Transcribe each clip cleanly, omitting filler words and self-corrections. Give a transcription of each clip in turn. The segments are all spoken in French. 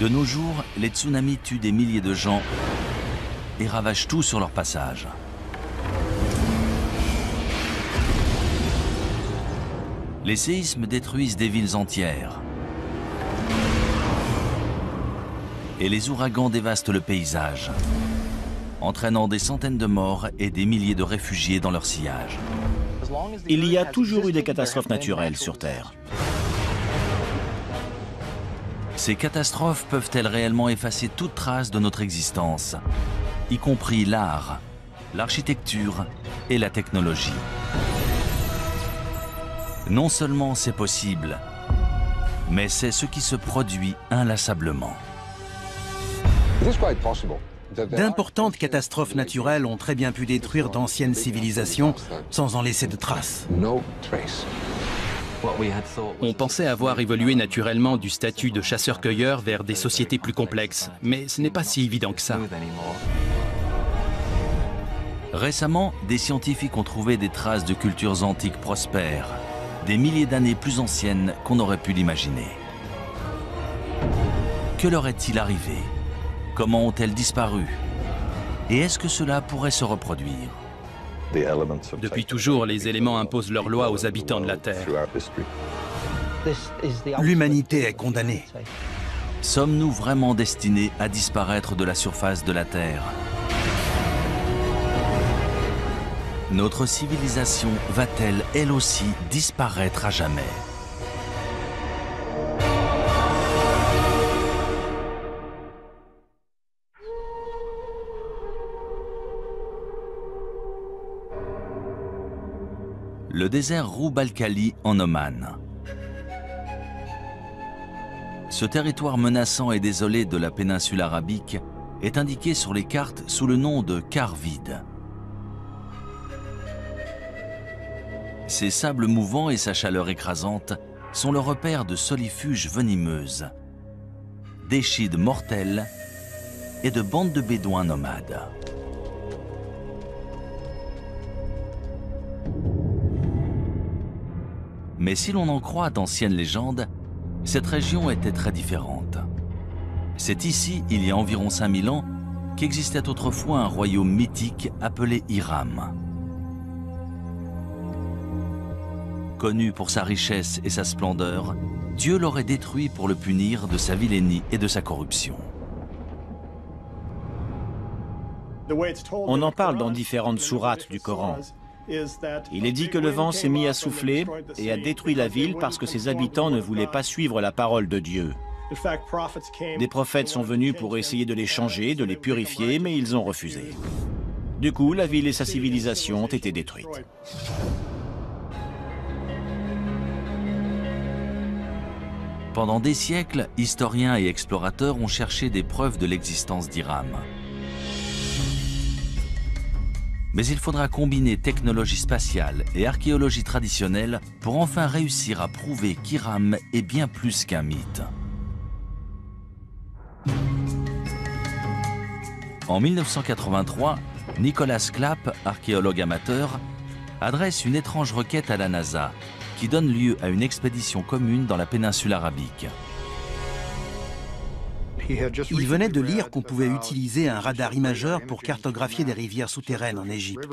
De nos jours, les tsunamis tuent des milliers de gens et ravagent tout sur leur passage. Les séismes détruisent des villes entières. Et les ouragans dévastent le paysage, entraînant des centaines de morts et des milliers de réfugiés dans leur sillage. Il y a toujours eu des catastrophes naturelles sur Terre. Ces catastrophes peuvent-elles réellement effacer toute trace de notre existence, y compris l'art, l'architecture et la technologie? Non seulement c'est possible, mais c'est ce qui se produit inlassablement. D'importantes catastrophes naturelles ont très bien pu détruire d'anciennes civilisations sans en laisser de traces. On pensait avoir évolué naturellement du statut de chasseur-cueilleur vers des sociétés plus complexes, mais ce n'est pas si évident que ça. Récemment, des scientifiques ont trouvé des traces de cultures antiques prospères, des milliers d'années plus anciennes qu'on aurait pu l'imaginer. Que leur est-il arrivé? Comment ont-elles disparu? Et est-ce que cela pourrait se reproduire? Depuis toujours, les éléments imposent leurs lois aux habitants de la Terre. L'humanité est condamnée. Sommes-nous vraiment destinés à disparaître de la surface de la Terre? Notre civilisation va-t-elle, elle aussi, disparaître à jamais? Le désert Roub al-Khali en Oman. Ce territoire menaçant et désolé de la péninsule arabique est indiqué sur les cartes sous le nom de quart vide. Ses sables mouvants et sa chaleur écrasante sont le repère de solifuges venimeuses, d'échides mortelles et de bandes de bédouins nomades. Mais si l'on en croit d'anciennes légendes, cette région était très différente. C'est ici, il y a environ 5000 ans, qu'existait autrefois un royaume mythique appelé Hiram. Connu pour sa richesse et sa splendeur, Dieu l'aurait détruit pour le punir de sa vilainie et de sa corruption. On en parle dans différentes sourates du Coran. Il est dit que le vent s'est mis à souffler et a détruit la ville parce que ses habitants ne voulaient pas suivre la parole de Dieu. Des prophètes sont venus pour essayer de les changer, de les purifier, mais ils ont refusé. Du coup, la ville et sa civilisation ont été détruites. Pendant des siècles, historiens et explorateurs ont cherché des preuves de l'existence d'Hiram. Mais il faudra combiner technologie spatiale et archéologie traditionnelle pour enfin réussir à prouver qu'Hiram est bien plus qu'un mythe. En 1983, Nicholas Clapp, archéologue amateur, adresse une étrange requête à la NASA qui donne lieu à une expédition commune dans la péninsule arabique. Il venait de lire qu'on pouvait utiliser un radar imageur pour cartographier des rivières souterraines en Égypte.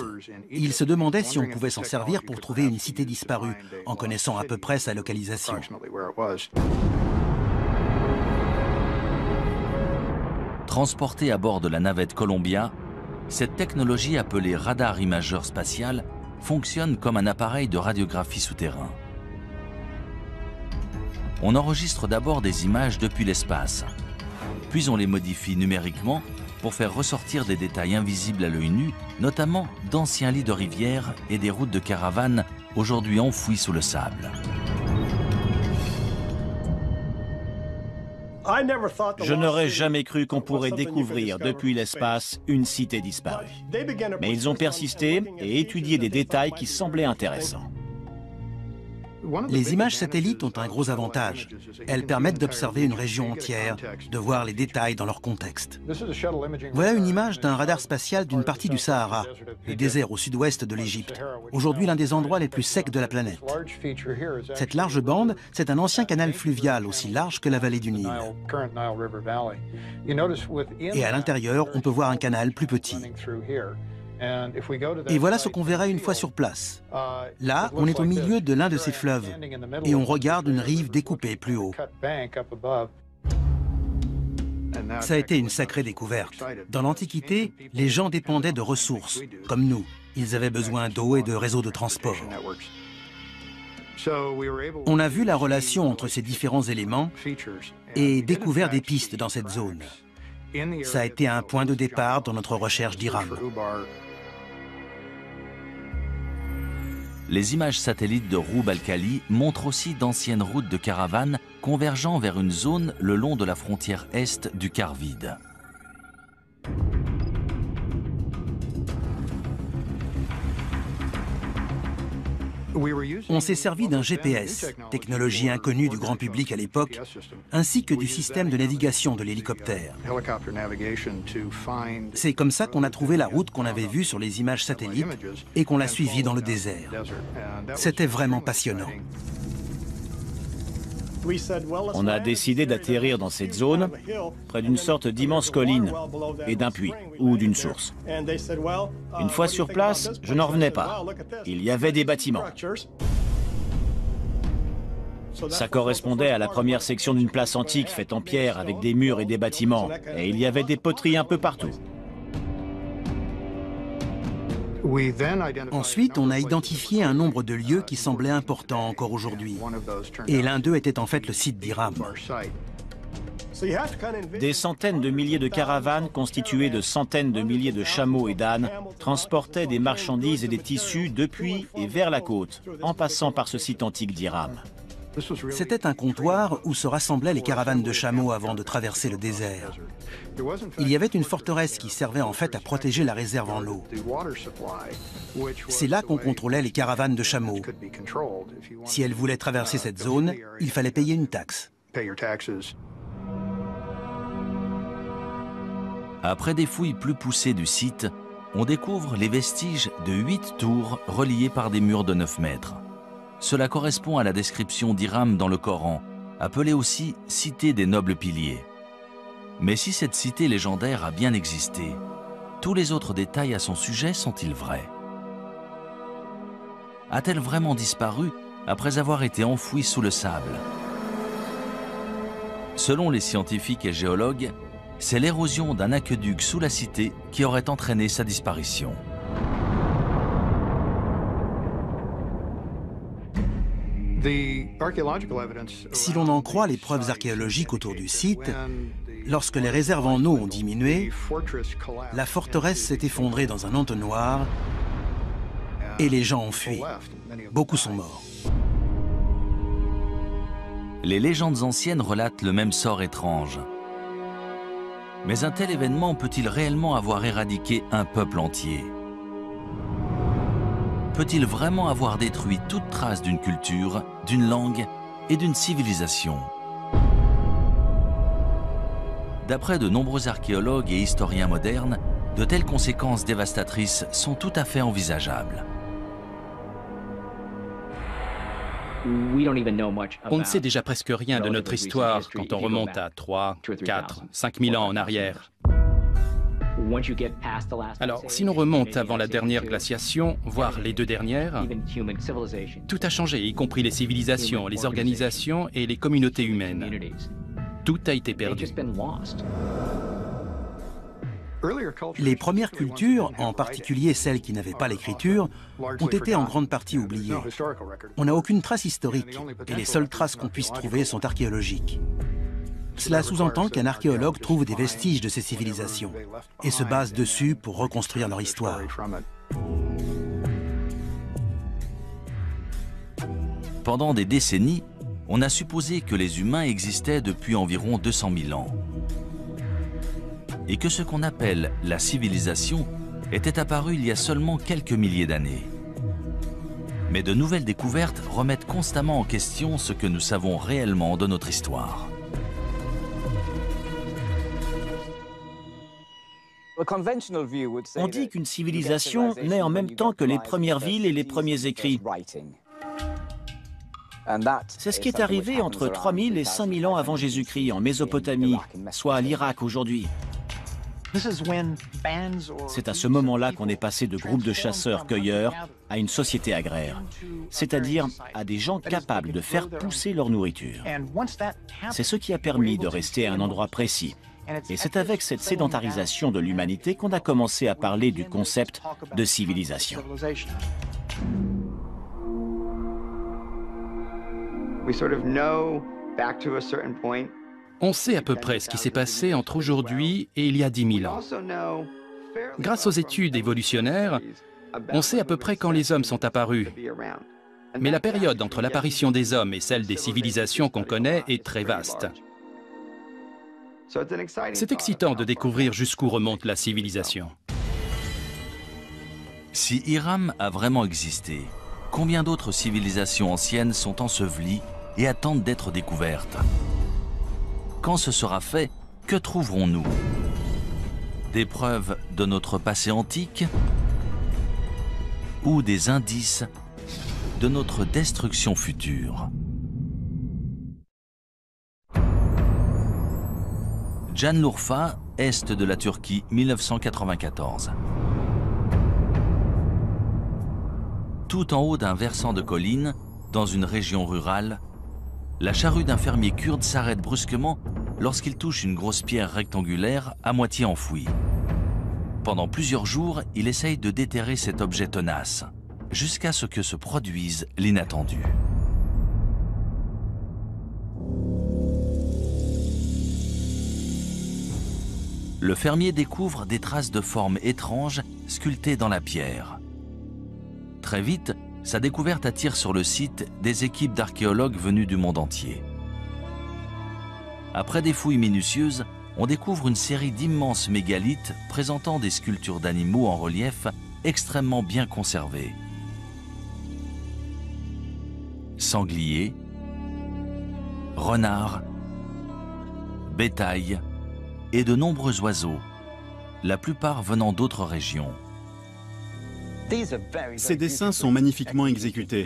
Il se demandait si on pouvait s'en servir pour trouver une cité disparue, en connaissant à peu près sa localisation. Transportée à bord de la navette Columbia, cette technologie appelée radar imageur spatial fonctionne comme un appareil de radiographie souterrain. On enregistre d'abord des images depuis l'espace, puis on les modifie numériquement pour faire ressortir des détails invisibles à l'œil nu, notamment d'anciens lits de rivières et des routes de caravanes aujourd'hui enfouies sous le sable. Je n'aurais jamais cru qu'on pourrait découvrir depuis l'espace une cité disparue. Mais ils ont persisté et étudié des détails qui semblaient intéressants. Les images satellites ont un gros avantage. Elles permettent d'observer une région entière, de voir les détails dans leur contexte. Voilà une image d'un radar spatial d'une partie du Sahara, le désert au sud-ouest de l'Égypte, aujourd'hui l'un des endroits les plus secs de la planète. Cette large bande, c'est un ancien canal fluvial aussi large que la vallée du Nil. Et à l'intérieur, on peut voir un canal plus petit. Et voilà ce qu'on verrait une fois sur place. Là, on est au milieu de l'un de ces fleuves et on regarde une rive découpée plus haut. Ça a été une sacrée découverte. Dans l'Antiquité, les gens dépendaient de ressources, comme nous. Ils avaient besoin d'eau et de réseaux de transport. On a vu la relation entre ces différents éléments et découvert des pistes dans cette zone. Ça a été un point de départ dans notre recherche d'Iram. Les images satellites de Roub al-Khali montrent aussi d'anciennes routes de caravanes convergeant vers une zone le long de la frontière est du quart vide. On s'est servi d'un GPS, technologie inconnue du grand public à l'époque, ainsi que du système de navigation de l'hélicoptère. C'est comme ça qu'on a trouvé la route qu'on avait vue sur les images satellites et qu'on l'a suivie dans le désert. C'était vraiment passionnant. On a décidé d'atterrir dans cette zone, près d'une sorte d'immense colline et d'un puits ou d'une source. Une fois sur place, je n'en revenais pas. Il y avait des bâtiments. Ça correspondait à la première section d'une place antique faite en pierre avec des murs et des bâtiments. Et il y avait des poteries un peu partout. Ensuite, on a identifié un nombre de lieux qui semblaient importants encore aujourd'hui. Et l'un d'eux était en fait le site d'Iram. Des centaines de milliers de caravanes constituées de centaines de milliers de chameaux et d'ânes transportaient des marchandises et des tissus depuis et vers la côte, en passant par ce site antique d'Iram. C'était un comptoir où se rassemblaient les caravanes de chameaux avant de traverser le désert. Il y avait une forteresse qui servait en fait à protéger la réserve en eau. C'est là qu'on contrôlait les caravanes de chameaux. Si elles voulaient traverser cette zone, il fallait payer une taxe. Après des fouilles plus poussées du site, on découvre les vestiges de 8 tours reliées par des murs de 9 mètres. Cela correspond à la description d'Iram dans le Coran, appelée aussi « cité des nobles piliers ». Mais si cette cité légendaire a bien existé, tous les autres détails à son sujet sont-ils vrais? A-t-elle vraiment disparu après avoir été enfouie sous le sable? Selon les scientifiques et géologues, c'est l'érosion d'un aqueduc sous la cité qui aurait entraîné sa disparition. Si l'on en croit les preuves archéologiques autour du site, lorsque les réserves en eau ont diminué, la forteresse s'est effondrée dans un entonnoir et les gens ont fui. Beaucoup sont morts. Les légendes anciennes relatent le même sort étrange. Mais un tel événement peut-il réellement avoir éradiqué un peuple entier? Peut-il vraiment avoir détruit toute trace d'une culture, d'une langue et d'une civilisation? D'après de nombreux archéologues et historiens modernes, de telles conséquences dévastatrices sont tout à fait envisageables. On ne sait déjà presque rien de notre histoire quand on remonte à 3, 4, 5 000 ans en arrière. Alors, si l'on remonte avant la dernière glaciation, voire les deux dernières, tout a changé, y compris les civilisations, les organisations et les communautés humaines. Tout a été perdu. Les premières cultures, en particulier celles qui n'avaient pas l'écriture, ont été en grande partie oubliées. On n'a aucune trace historique et les seules traces qu'on puisse trouver sont archéologiques. Cela sous-entend qu'un archéologue trouve des vestiges de ces civilisations et se base dessus pour reconstruire leur histoire. Pendant des décennies, on a supposé que les humains existaient depuis environ 200 000 ans. Et que ce qu'on appelle la civilisation était apparu il y a seulement quelques milliers d'années. Mais de nouvelles découvertes remettent constamment en question ce que nous savons réellement de notre histoire. On dit qu'une civilisation naît en même temps que les premières villes et les premiers écrits. C'est ce qui est arrivé entre 3000 et 5000 ans avant Jésus-Christ en Mésopotamie, soit à l'Irak aujourd'hui. C'est à ce moment-là qu'on est passé de groupes de chasseurs-cueilleurs à une société agraire, c'est-à-dire à des gens capables de faire pousser leur nourriture. C'est ce qui a permis de rester à un endroit précis. Et c'est avec cette sédentarisation de l'humanité qu'on a commencé à parler du concept de civilisation. On sait à peu près ce qui s'est passé entre aujourd'hui et il y a 10 000 ans. Grâce aux études évolutionnaires, on sait à peu près quand les hommes sont apparus. Mais la période entre l'apparition des hommes et celle des civilisations qu'on connaît est très vaste. C'est excitant de découvrir jusqu'où remonte la civilisation. Si Hiram a vraiment existé, combien d'autres civilisations anciennes sont ensevelies et attendent d'être découvertes? Quand ce sera fait, que trouverons-nous? Des preuves de notre passé antique ou des indices de notre destruction future? Şanlıurfa, est de la Turquie, 1994. Tout en haut d'un versant de colline, dans une région rurale, la charrue d'un fermier kurde s'arrête brusquement lorsqu'il touche une grosse pierre rectangulaire à moitié enfouie. Pendant plusieurs jours, il essaye de déterrer cet objet tenace, jusqu'à ce que se produise l'inattendu. Le fermier découvre des traces de formes étranges sculptées dans la pierre. Très vite, sa découverte attire sur le site des équipes d'archéologues venus du monde entier. Après des fouilles minutieuses, on découvre une série d'immenses mégalithes présentant des sculptures d'animaux en relief extrêmement bien conservées. Sangliers, renards, bétail et de nombreux oiseaux, la plupart venant d'autres régions. Ces dessins sont magnifiquement exécutés.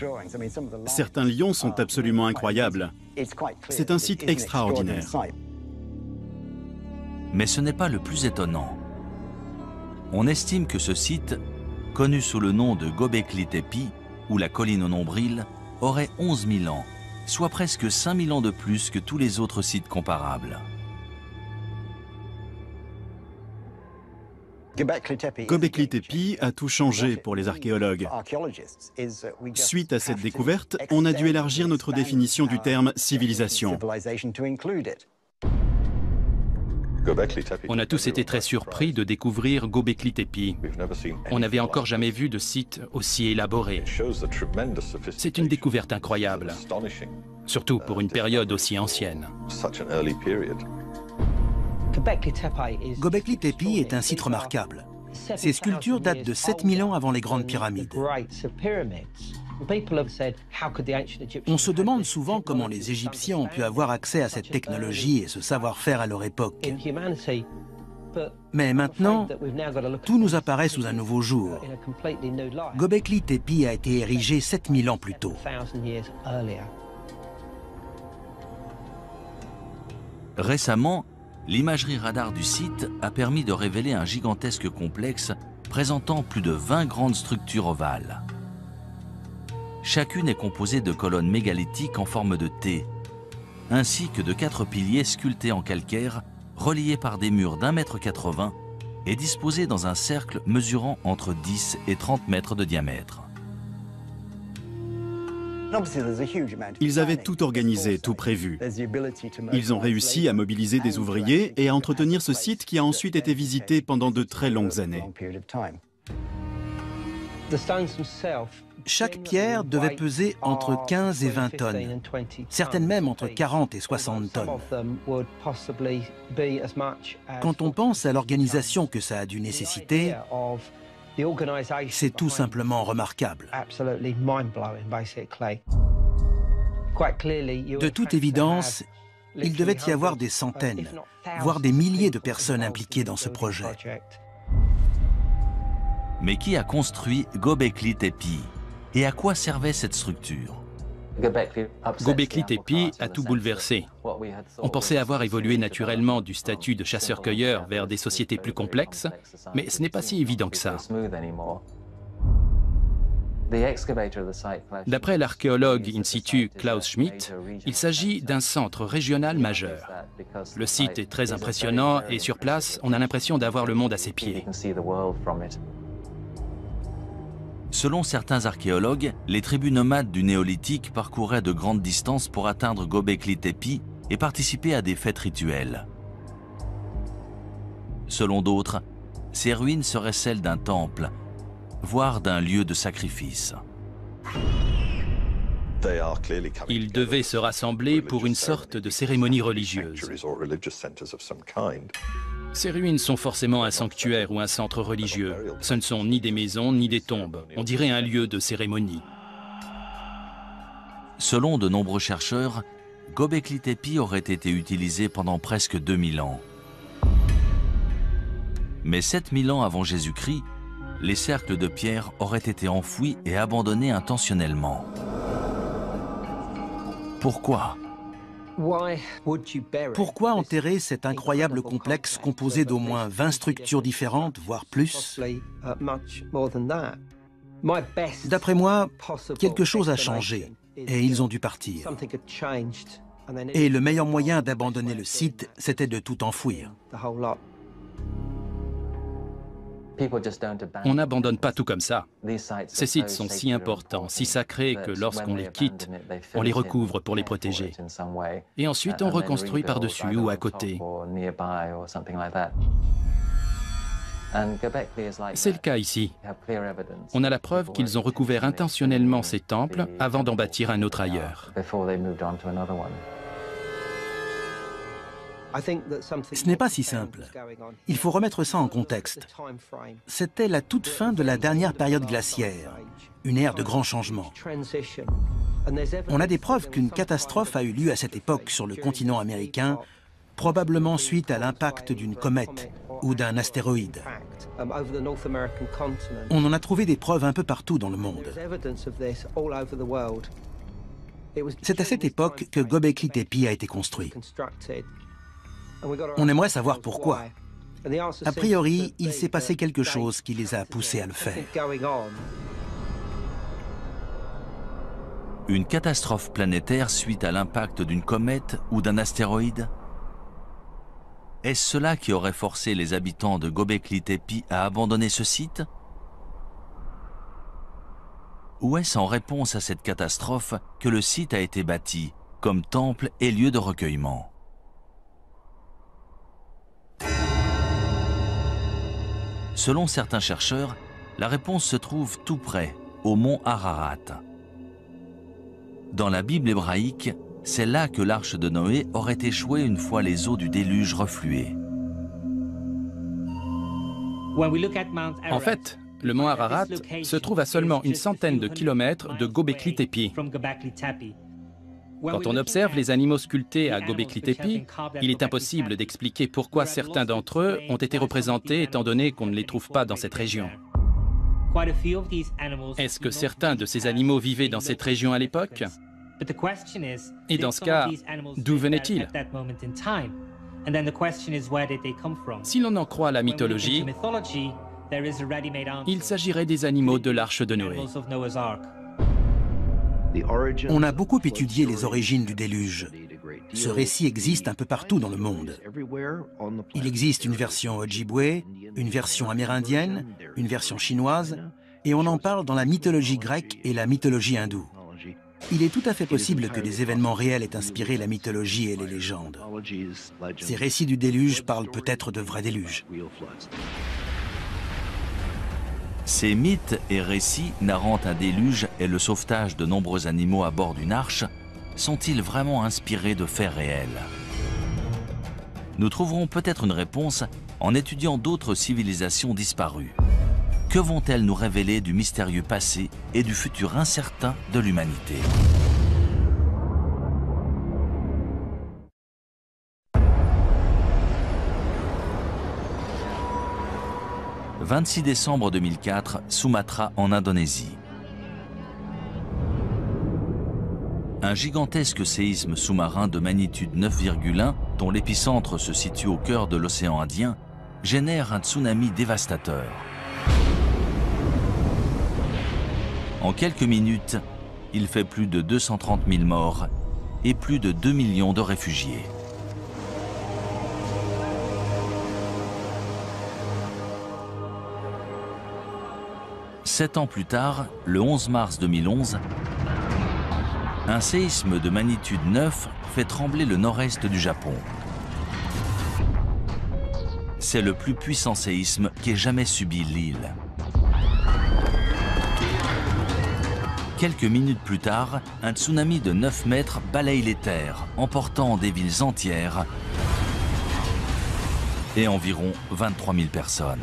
Certains lions sont absolument incroyables. C'est un site extraordinaire. Mais ce n'est pas le plus étonnant. On estime que ce site, connu sous le nom de Göbekli Tepe, ou la colline au nombril, aurait 11 000 ans, soit presque 5 000 ans de plus que tous les autres sites comparables. Göbekli Tepe a tout changé pour les archéologues. Suite à cette découverte, on a dû élargir notre définition du terme civilisation. On a tous été très surpris de découvrir Göbekli Tepe. On n'avait encore jamais vu de site aussi élaboré. C'est une découverte incroyable, surtout pour une période aussi ancienne. Göbekli Tepe est un site remarquable. Ces sculptures datent de 7000 ans avant les grandes pyramides. On se demande souvent comment les Égyptiens ont pu avoir accès à cette technologie et ce savoir-faire à leur époque. Mais maintenant, tout nous apparaît sous un nouveau jour. Göbekli Tepe a été érigé 7000 ans plus tôt. Récemment, l'imagerie radar du site a permis de révéler un gigantesque complexe présentant plus de 20 grandes structures ovales. Chacune est composée de colonnes mégalithiques en forme de T, ainsi que de 4 piliers sculptés en calcaire, reliés par des murs d'1,80 m et disposés dans un cercle mesurant entre 10 et 30 mètres de diamètre. Ils avaient tout organisé, tout prévu. Ils ont réussi à mobiliser des ouvriers et à entretenir ce site qui a ensuite été visité pendant de très longues années. Chaque pierre devait peser entre 15 et 20 tonnes, certaines même entre 40 et 60 tonnes. Quand on pense à l'organisation que ça a dû nécessiter, C'est tout simplement remarquable. De toute évidence, il devait y avoir des centaines, voire des milliers de personnes impliquées dans ce projet. Mais qui a construit Göbekli Tepe? Et à quoi servait cette structure? Göbekli Tepe a tout bouleversé. On pensait avoir évolué naturellement du statut de chasseur-cueilleur vers des sociétés plus complexes, mais ce n'est pas si évident que ça. D'après l'archéologue in situ Klaus Schmidt, il s'agit d'un centre régional majeur. Le site est très impressionnant et sur place, on a l'impression d'avoir le monde à ses pieds. Selon certains archéologues, les tribus nomades du néolithique parcouraient de grandes distances pour atteindre Göbekli Tepe et participer à des fêtes rituelles. Selon d'autres, ces ruines seraient celles d'un temple, voire d'un lieu de sacrifice. Ils devaient se rassembler pour une sorte de cérémonie religieuse. Ces ruines sont forcément un sanctuaire ou un centre religieux. Ce ne sont ni des maisons ni des tombes. On dirait un lieu de cérémonie. Selon de nombreux chercheurs, Göbekli Tepe aurait été utilisé pendant presque 2000 ans. Mais 7000 ans avant Jésus-Christ, les cercles de pierre auraient été enfouis et abandonnés intentionnellement. Pourquoi ? Pourquoi enterrer cet incroyable complexe composé d'au moins 20 structures différentes, voire plus? D'après moi, quelque chose a changé et ils ont dû partir. Et le meilleur moyen d'abandonner le site, c'était de tout enfouir. On n'abandonne pas tout comme ça. Ces sites sont si importants, si sacrés que lorsqu'on les quitte, on les recouvre pour les protéger. Et ensuite, on reconstruit par-dessus ou à côté. C'est le cas ici. On a la preuve qu'ils ont recouvert intentionnellement ces temples avant d'en bâtir un autre ailleurs. Ce n'est pas si simple. Il faut remettre ça en contexte. C'était la toute fin de la dernière période glaciaire, une ère de grands changements. On a des preuves qu'une catastrophe a eu lieu à cette époque sur le continent américain, probablement suite à l'impact d'une comète ou d'un astéroïde. On en a trouvé des preuves un peu partout dans le monde. C'est à cette époque que Göbekli Tepe a été construit. On aimerait savoir pourquoi. A priori, il s'est passé quelque chose qui les a poussés à le faire. Une catastrophe planétaire suite à l'impact d'une comète ou d'un astéroïde? Est-ce cela qui aurait forcé les habitants de Göbekli Tepe à abandonner ce site? Ou est-ce en réponse à cette catastrophe que le site a été bâti comme temple et lieu de recueillement? Selon certains chercheurs, la réponse se trouve tout près, au mont Ararat. Dans la Bible hébraïque, c'est là que l'arche de Noé aurait échoué une fois les eaux du déluge refluées. En fait, le mont Ararat se trouve à seulement une centaine de kilomètres de Göbekli Tepe. Quand on observe les animaux sculptés à Göbekli Tepe, il est impossible d'expliquer pourquoi certains d'entre eux ont été représentés étant donné qu'on ne les trouve pas dans cette région. Est-ce que certains de ces animaux vivaient dans cette région à l'époque? Et dans ce cas, d'où venaient-ils? Si l'on en croit la mythologie, il s'agirait des animaux de l'arche de Noé. On a beaucoup étudié les origines du déluge. Ce récit existe un peu partout dans le monde. Il existe une version ojibwé, une version amérindienne, une version chinoise, et on en parle dans la mythologie grecque et la mythologie hindoue. Il est tout à fait possible que des événements réels aient inspiré la mythologie et les légendes. Ces récits du déluge parlent peut-être de vrais déluges. Ces mythes et récits narrant un déluge et le sauvetage de nombreux animaux à bord d'une arche sont-ils vraiment inspirés de faits réels? Nous trouverons peut-être une réponse en étudiant d'autres civilisations disparues. Que vont-elles nous révéler du mystérieux passé et du futur incertain de l'humanité? « 26 décembre 2004, Sumatra en Indonésie. Un gigantesque séisme sous-marin de magnitude 9,1, dont l'épicentre se situe au cœur de l'océan Indien, génère un tsunami dévastateur. En quelques minutes, il fait plus de 230 000 morts et plus de 2 millions de réfugiés. Sept ans plus tard, le 11 mars 2011, un séisme de magnitude 9 fait trembler le nord-est du Japon. C'est le plus puissant séisme qu'ait jamais subi l'île. Quelques minutes plus tard, un tsunami de 9 mètres balaye les terres, emportant des villes entières et environ 23 000 personnes.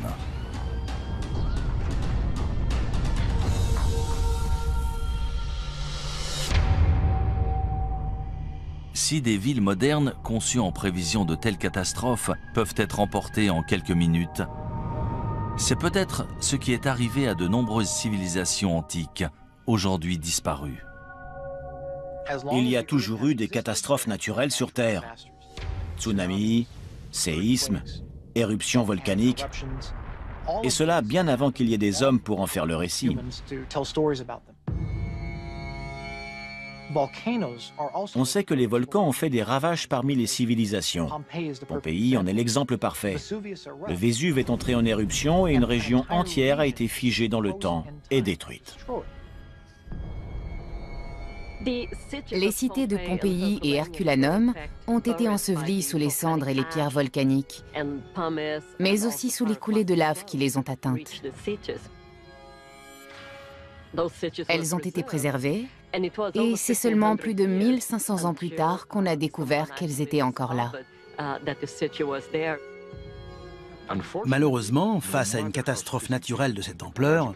Si des villes modernes conçues en prévision de telles catastrophes peuvent être emportées en quelques minutes, c'est peut-être ce qui est arrivé à de nombreuses civilisations antiques, aujourd'hui disparues. Il y a toujours eu des catastrophes naturelles sur Terre. Tsunamis, séismes, éruptions volcaniques, et cela bien avant qu'il y ait des hommes pour en faire le récit. On sait que les volcans ont fait des ravages parmi les civilisations. Pompéi en est l'exemple parfait. Le Vésuve est entré en éruption et une région entière a été figée dans le temps et détruite. Les cités de Pompéi et Herculanum ont été ensevelies sous les cendres et les pierres volcaniques, mais aussi sous les coulées de lave qui les ont atteintes. Elles ont été préservées, et c'est seulement plus de 1500 ans plus tard qu'on a découvert qu'elles étaient encore là. Malheureusement, face à une catastrophe naturelle de cette ampleur,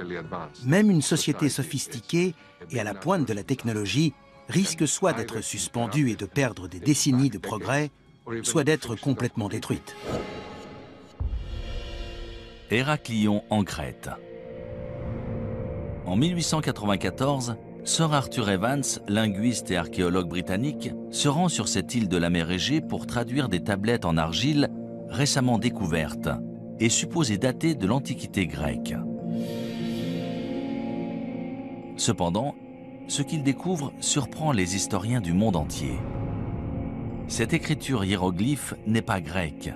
même une société sophistiquée et à la pointe de la technologie risque soit d'être suspendue et de perdre des décennies de progrès, soit d'être complètement détruite. Héraclion en Crète. En 1894, Sir Arthur Evans, linguiste et archéologue britannique, se rend sur cette île de la mer Égée pour traduire des tablettes en argile récemment découvertes et supposées datées de l'Antiquité grecque. Cependant, ce qu'il découvre surprend les historiens du monde entier. Cette écriture hiéroglyphe n'est pas grecque,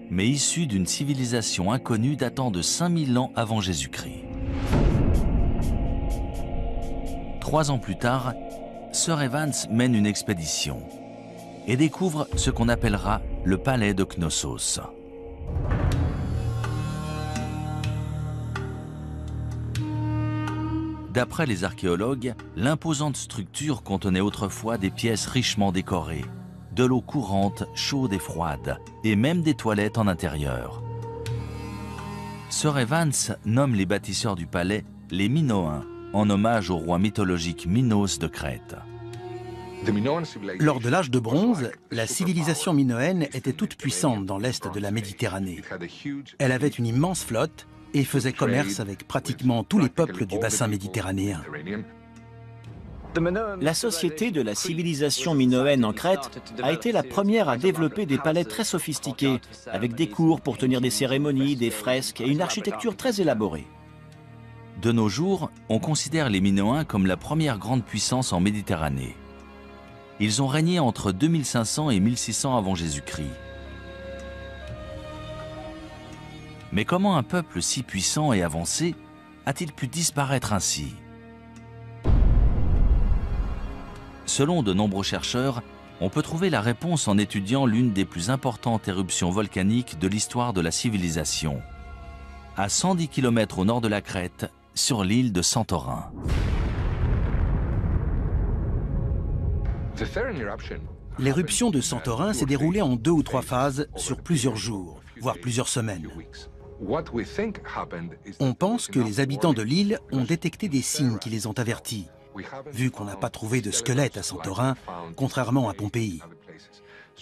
mais issue d'une civilisation inconnue datant de 5000 ans avant Jésus-Christ. 3 ans plus tard, Sir Evans mène une expédition et découvre ce qu'on appellera le palais de Knossos. D'après les archéologues, l'imposante structure contenait autrefois des pièces richement décorées, de l'eau courante, chaude et froide, et même des toilettes en intérieur. Sir Evans nomme les bâtisseurs du palais les Minoens, en hommage au roi mythologique Minos de Crète. Lors de l'âge de bronze, la civilisation minoenne était toute puissante dans l'est de la Méditerranée. Elle avait une immense flotte et faisait commerce avec pratiquement tous les peuples du bassin méditerranéen. La société de la civilisation minoenne en Crète a été la première à développer des palais très sophistiqués, avec des cours pour tenir des cérémonies, des fresques et une architecture très élaborée. De nos jours, on considère les Minoens comme la première grande puissance en Méditerranée. Ils ont régné entre 2500 et 1600 avant Jésus-Christ. Mais comment un peuple si puissant et avancé a-t-il pu disparaître ainsi? Selon de nombreux chercheurs, on peut trouver la réponse en étudiant l'une des plus importantes éruptions volcaniques de l'histoire de la civilisation, à 110 km au nord de la Crète, sur l'île de Santorin. L'éruption de Santorin s'est déroulée en 2 ou 3 phases sur plusieurs jours, voire plusieurs semaines. On pense que les habitants de l'île ont détecté des signes qui les ont avertis, vu qu'on n'a pas trouvé de squelette à Santorin, contrairement à Pompéi.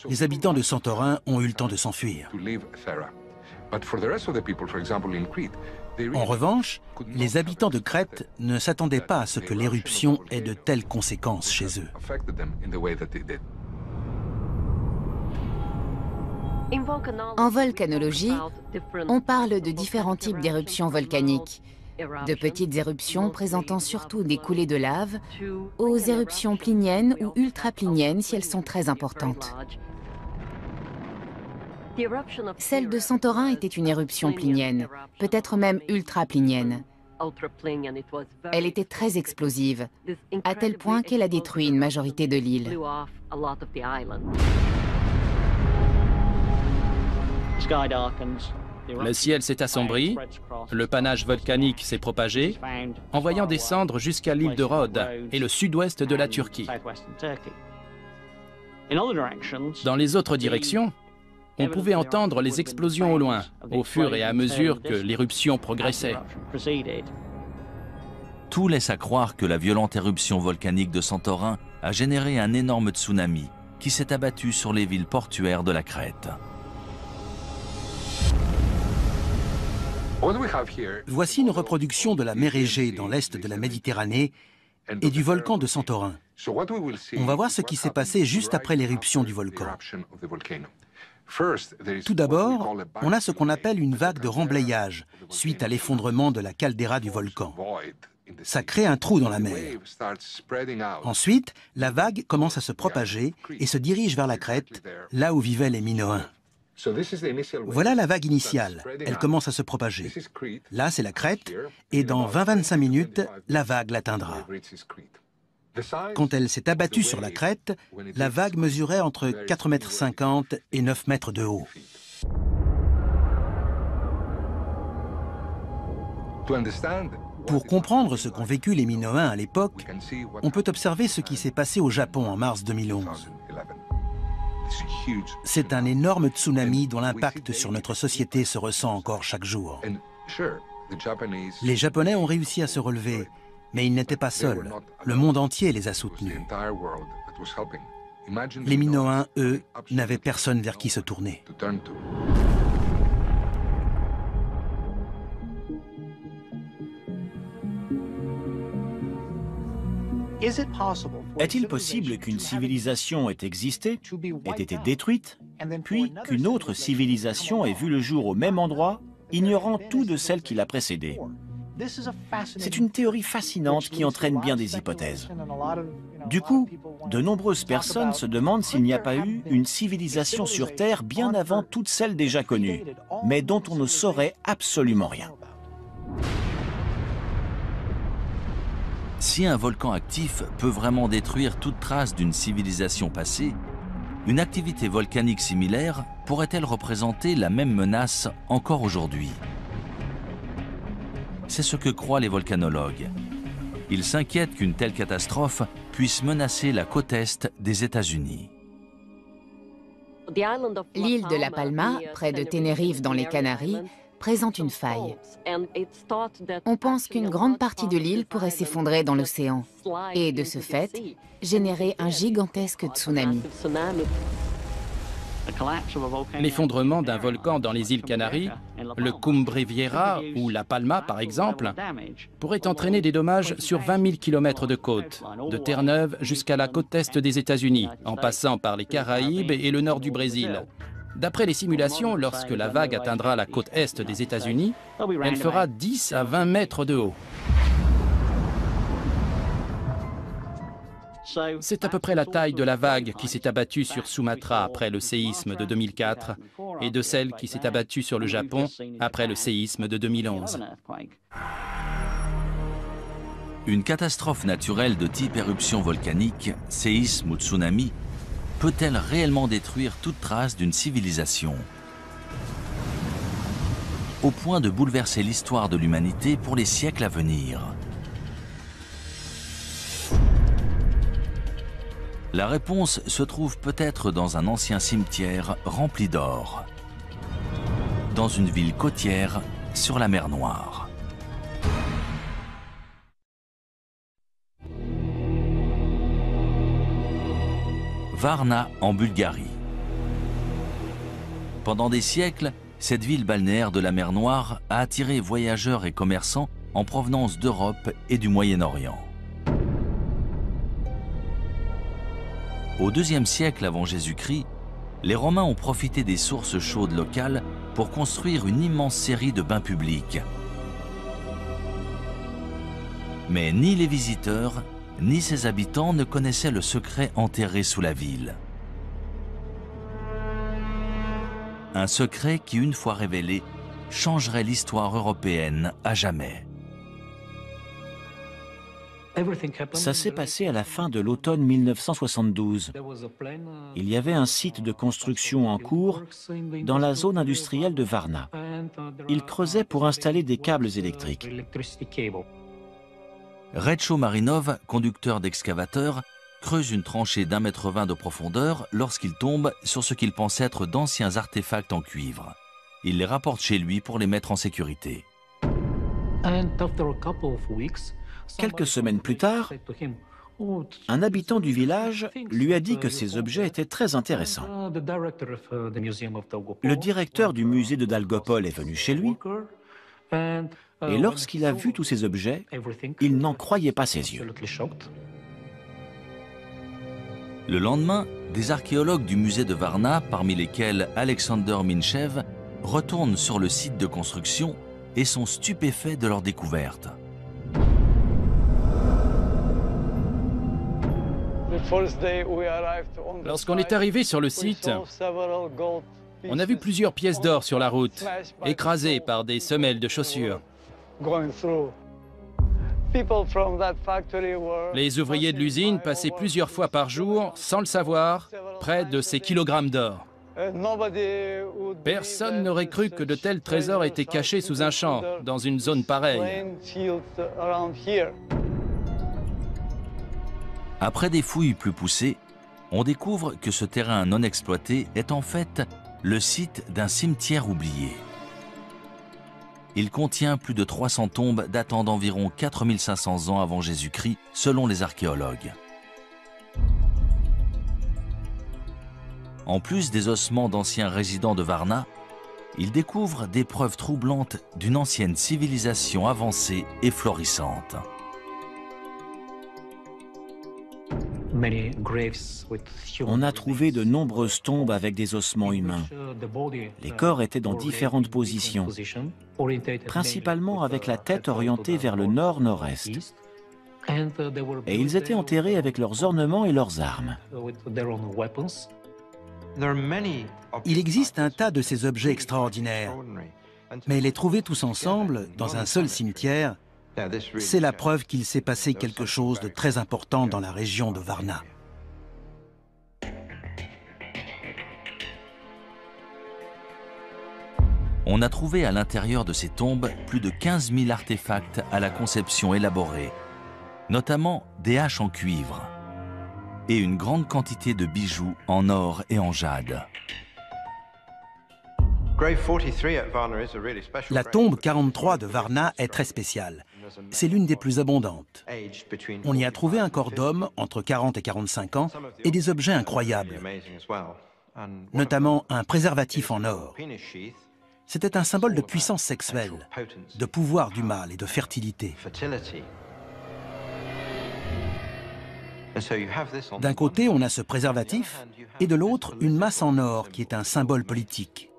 Les habitants de Santorin ont eu le temps de s'enfuir. En revanche, les habitants de Crète ne s'attendaient pas à ce que l'éruption ait de telles conséquences chez eux. En volcanologie, on parle de différents types d'éruptions volcaniques, de petites éruptions présentant surtout des coulées de lave, aux éruptions pliniennes ou ultrapliniennes si elles sont très importantes. Celle de Santorin était une éruption plinienne, peut-être même ultraplinienne. Elle était très explosive, à tel point qu'elle a détruit une majorité de l'île. Le ciel s'est assombri, le panache volcanique s'est propagé, envoyant des cendres jusqu'à l'île de Rhodes et le sud-ouest de la Turquie. Dans les autres directions, on pouvait entendre les explosions au loin, au fur et à mesure que l'éruption progressait. Tout laisse à croire que la violente éruption volcanique de Santorin a généré un énorme tsunami qui s'est abattu sur les villes portuaires de la Crète. Voici une reproduction de la mer Égée dans l'est de la Méditerranée et du volcan de Santorin. On va voir ce qui s'est passé juste après l'éruption du volcan. Tout d'abord, on a ce qu'on appelle une vague de remblayage suite à l'effondrement de la caldeira du volcan. Ça crée un trou dans la mer. Ensuite, la vague commence à se propager et se dirige vers la Crète, là où vivaient les Minoens. Voilà la vague initiale, elle commence à se propager. Là, c'est la Crète, et dans 20-25 minutes, la vague l'atteindra. Quand elle s'est abattue sur la Crète, la vague mesurait entre 4,50 m et 9 mètres de haut. Pour comprendre ce qu'ont vécu les Minoens à l'époque, on peut observer ce qui s'est passé au Japon en mars 2011. C'est un énorme tsunami dont l'impact sur notre société se ressent encore chaque jour. Les Japonais ont réussi à se relever, mais ils n'étaient pas seuls. Le monde entier les a soutenus. Les Minoens, eux, n'avaient personne vers qui se tourner. Est-il possible qu'une civilisation ait existé, ait été détruite, puis qu'une autre civilisation ait vu le jour au même endroit, ignorant tout de celle qui l'a précédée? C'est une théorie fascinante qui entraîne bien des hypothèses. Du coup, de nombreuses personnes se demandent s'il n'y a pas eu une civilisation sur Terre bien avant toutes celles déjà connues, mais dont on ne saurait absolument rien. Si un volcan actif peut vraiment détruire toute trace d'une civilisation passée, une activité volcanique similaire pourrait-elle représenter la même menace encore aujourd'hui? C'est ce que croient les volcanologues. Ils s'inquiètent qu'une telle catastrophe puisse menacer la côte est des États-Unis. L'île de La Palma, près de Tenerife dans les Canaries, présente une faille. On pense qu'une grande partie de l'île pourrait s'effondrer dans l'océan et, de ce fait, générer un gigantesque tsunami. L'effondrement d'un volcan dans les îles Canaries, le Cumbre Vieja ou La Palma par exemple, pourrait entraîner des dommages sur 20 000 km de côte, de Terre-Neuve jusqu'à la côte est des États-Unis, en passant par les Caraïbes et le nord du Brésil. D'après les simulations, lorsque la vague atteindra la côte est des États-Unis, elle fera 10 à 20 mètres de haut. C'est à peu près la taille de la vague qui s'est abattue sur Sumatra après le séisme de 2004 et de celle qui s'est abattue sur le Japon après le séisme de 2011. Une catastrophe naturelle de type éruption volcanique, séisme ou tsunami, peut-elle réellement détruire toute trace d'une civilisation? Au point de bouleverser l'histoire de l'humanité pour les siècles à venir. La réponse se trouve peut-être dans un ancien cimetière rempli d'or. dans une ville côtière sur la mer Noire. Varna en Bulgarie. Pendant des siècles, cette ville balnéaire de la mer Noire a attiré voyageurs et commerçants en provenance d'Europe et du Moyen-Orient. Au IIe siècle avant Jésus-Christ, les Romains ont profité des sources chaudes locales pour construire une immense série de bains publics. Mais ni les visiteurs, ni ses habitants ne connaissaient le secret enterré sous la ville. Un secret qui, une fois révélé, changerait l'histoire européenne à jamais. Ça s'est passé à la fin de l'automne 1972. Il y avait un site de construction en cours dans la zone industrielle de Varna. Ils creusaient pour installer des câbles électriques. Retcho Marinov, conducteur d'excavateur, creuse une tranchée d'1,20 m de profondeur lorsqu'il tombe sur ce qu'il pense être d'anciens artefacts en cuivre. Il les rapporte chez lui pour les mettre en sécurité. Quelques semaines plus tard, un habitant du village lui a dit que ces objets étaient très intéressants. Le directeur du musée de Dalgopol est venu chez lui et lorsqu'il a vu tous ces objets, il n'en croyait pas ses yeux. Le lendemain, des archéologues du musée de Varna, parmi lesquels Alexander Minchev, retournent sur le site de construction et sont stupéfaits de leur découverte. Lorsqu'on est arrivé sur le site, on a vu plusieurs pièces d'or sur la route, écrasées par des semelles de chaussures. Les ouvriers de l'usine passaient plusieurs fois par jour, sans le savoir, près de ces kilogrammes d'or. Personne n'aurait cru que de tels trésors étaient cachés sous un champ, dans une zone pareille. Après des fouilles plus poussées, on découvre que ce terrain non exploité est en fait le site d'un cimetière oublié. Il contient plus de 300 tombes datant d'environ 4500 ans avant Jésus-Christ, selon les archéologues. En plus des ossements d'anciens résidents de Varna, ils découvrent des preuves troublantes d'une ancienne civilisation avancée et florissante. On a trouvé de nombreuses tombes avec des ossements humains. Les corps étaient dans différentes positions, principalement avec la tête orientée vers le nord-nord-est. Et ils étaient enterrés avec leurs ornements et leurs armes. Il existe un tas de ces objets extraordinaires, mais les trouver tous ensemble, dans un seul cimetière, c'est la preuve qu'il s'est passé quelque chose de très important dans la région de Varna. On a trouvé à l'intérieur de ces tombes plus de 15 000 artefacts à la conception élaborée, notamment des haches en cuivre et une grande quantité de bijoux en or et en jade. La tombe 43 de Varna est très spéciale. C'est l'une des plus abondantes. On y a trouvé un corps d'homme entre 40 et 45 ans et des objets incroyables, notamment un préservatif en or. C'était un symbole de puissance sexuelle, de pouvoir du mâle et de fertilité. D'un côté, on a ce préservatif, et de l'autre, une masse en or qui est un symbole politique.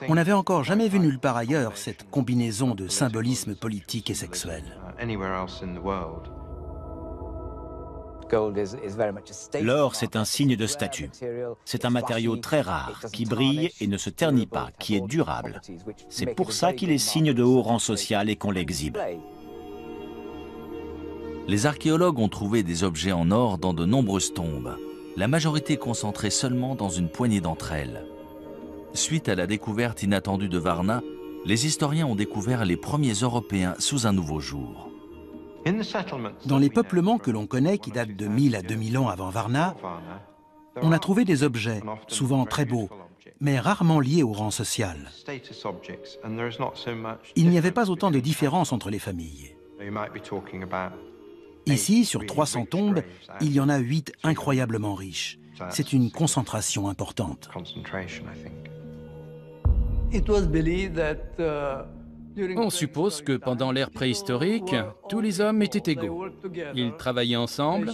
On n'avait encore jamais vu nulle part ailleurs cette combinaison de symbolisme politique et sexuel. L'or, c'est un signe de statut. C'est un matériau très rare, qui brille et ne se ternit pas, qui est durable. C'est pour ça qu'il est signe de haut rang social et qu'on l'exhibe. Les archéologues ont trouvé des objets en or dans de nombreuses tombes, la majorité concentrée seulement dans une poignée d'entre elles. Suite à la découverte inattendue de Varna, les historiens ont découvert les premiers Européens sous un nouveau jour. Dans les peuplements que l'on connaît, qui datent de 1000 à 2000 ans avant Varna, on a trouvé des objets, souvent très beaux, mais rarement liés au rang social. Il n'y avait pas autant de différences entre les familles. Ici, sur 300 tombes, il y en a 8 incroyablement riches. C'est une concentration importante. On suppose que pendant l'ère préhistorique, tous les hommes étaient égaux. Ils travaillaient ensemble,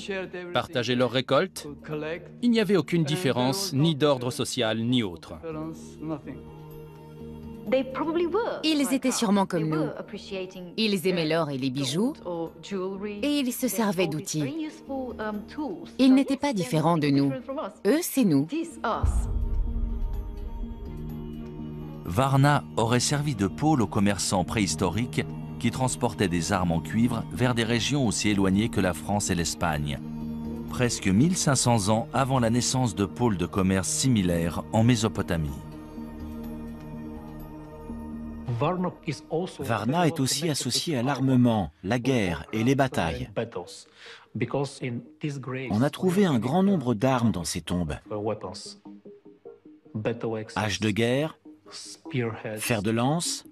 partageaient leurs récoltes. Il n'y avait aucune différence, ni d'ordre social, ni autre. Ils étaient sûrement comme nous. Ils aimaient l'or et les bijoux, et ils se servaient d'outils. Ils n'étaient pas différents de nous. Eux, c'est nous. Varna aurait servi de pôle aux commerçants préhistoriques qui transportaient des armes en cuivre vers des régions aussi éloignées que la France et l'Espagne. Presque 1500 ans avant la naissance de pôles de commerce similaires en Mésopotamie. Varna est aussi associé à l'armement, la guerre et les batailles. On a trouvé un grand nombre d'armes dans ces tombes. Haches de guerre, fer de lance,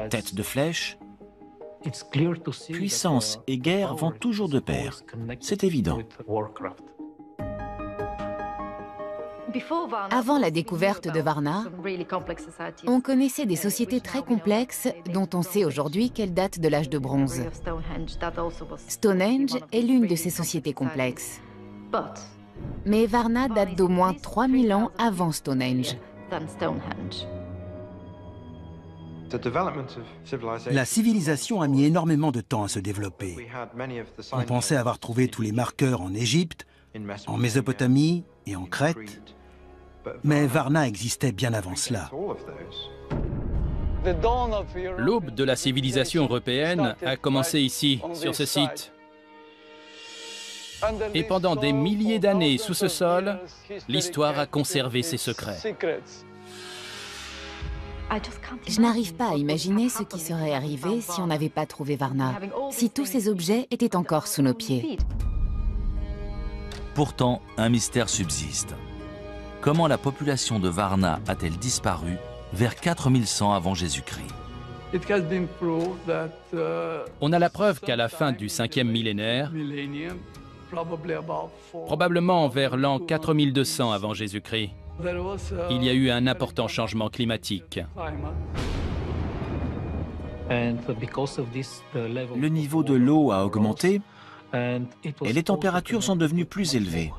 tête de flèche. Puissance et guerre vont toujours de pair. C'est évident. Avant la découverte de Varna, on connaissait des sociétés très complexes dont on sait aujourd'hui qu'elles datent de l'âge de bronze. Stonehenge est l'une de ces sociétés complexes. Mais Varna date d'au moins 3000 ans avant Stonehenge. La civilisation a mis énormément de temps à se développer. On pensait avoir trouvé tous les marqueurs en Égypte, en Mésopotamie et en Crète. Mais Varna existait bien avant cela. L'aube de la civilisation européenne a commencé ici, sur ce site. Et pendant des milliers d'années sous ce sol, l'histoire a conservé ses secrets. Je n'arrive pas à imaginer ce qui serait arrivé si on n'avait pas trouvé Varna, si tous ces objets étaient encore sous nos pieds. Pourtant, un mystère subsiste. Comment la population de Varna a-t-elle disparu vers 4100 avant Jésus-Christ? On a la preuve qu'à la fin du 5e millénaire, probablement vers l'an 4200 avant Jésus-Christ, il y a eu un important changement climatique. Le niveau de l'eau a augmenté et les températures sont devenues plus élevées.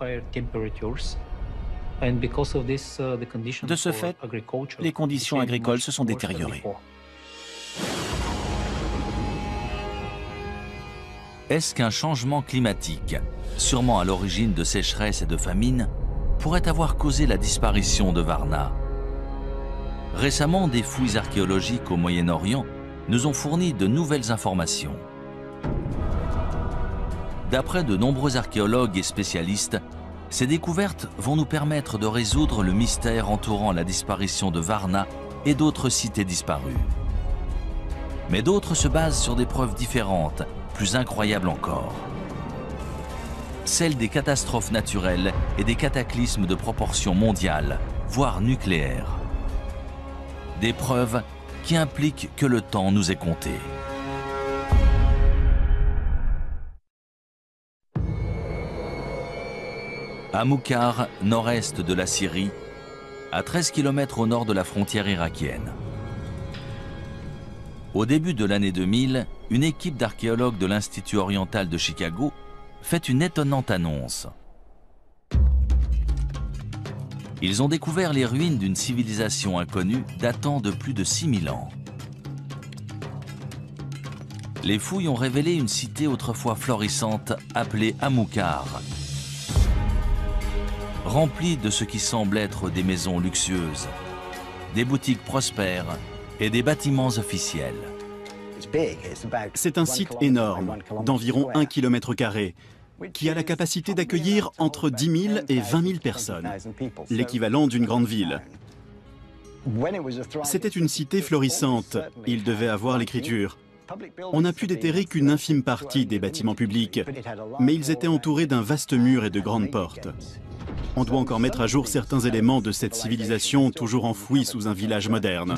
De ce fait, les conditions agricoles se sont détériorées. Est-ce qu'un changement climatique, sûrement à l'origine de sécheresses et de famines, pourrait avoir causé la disparition de Varna? Récemment, des fouilles archéologiques au Moyen-Orient nous ont fourni de nouvelles informations. D'après de nombreux archéologues et spécialistes, ces découvertes vont nous permettre de résoudre le mystère entourant la disparition de Varna et d'autres cités disparues. Mais d'autres se basent sur des preuves différentes, plus incroyables encore. Celles des catastrophes naturelles et des cataclysmes de proportions mondiales, voire nucléaires. Des preuves qui impliquent que le temps nous est compté. À Moukhar, nord-est de la Syrie, à 13 km au nord de la frontière irakienne. Au début de l'année 2000, une équipe d'archéologues de l'Institut oriental de Chicago fait une étonnante annonce. Ils ont découvert les ruines d'une civilisation inconnue datant de plus de 6000 ans. Les fouilles ont révélé une cité autrefois florissante appelée Amoukhar, remplie de ce qui semble être des maisons luxueuses, des boutiques prospères et des bâtiments officiels. C'est un site énorme, d'environ 1 km², qui a la capacité d'accueillir entre 10 000 et 20 000 personnes, l'équivalent d'une grande ville. C'était une cité florissante, il devait avoir l'écriture. On n'a pu déterrer qu'une infime partie des bâtiments publics, mais ils étaient entourés d'un vaste mur et de grandes portes. On doit encore mettre à jour certains éléments de cette civilisation toujours enfouie sous un village moderne.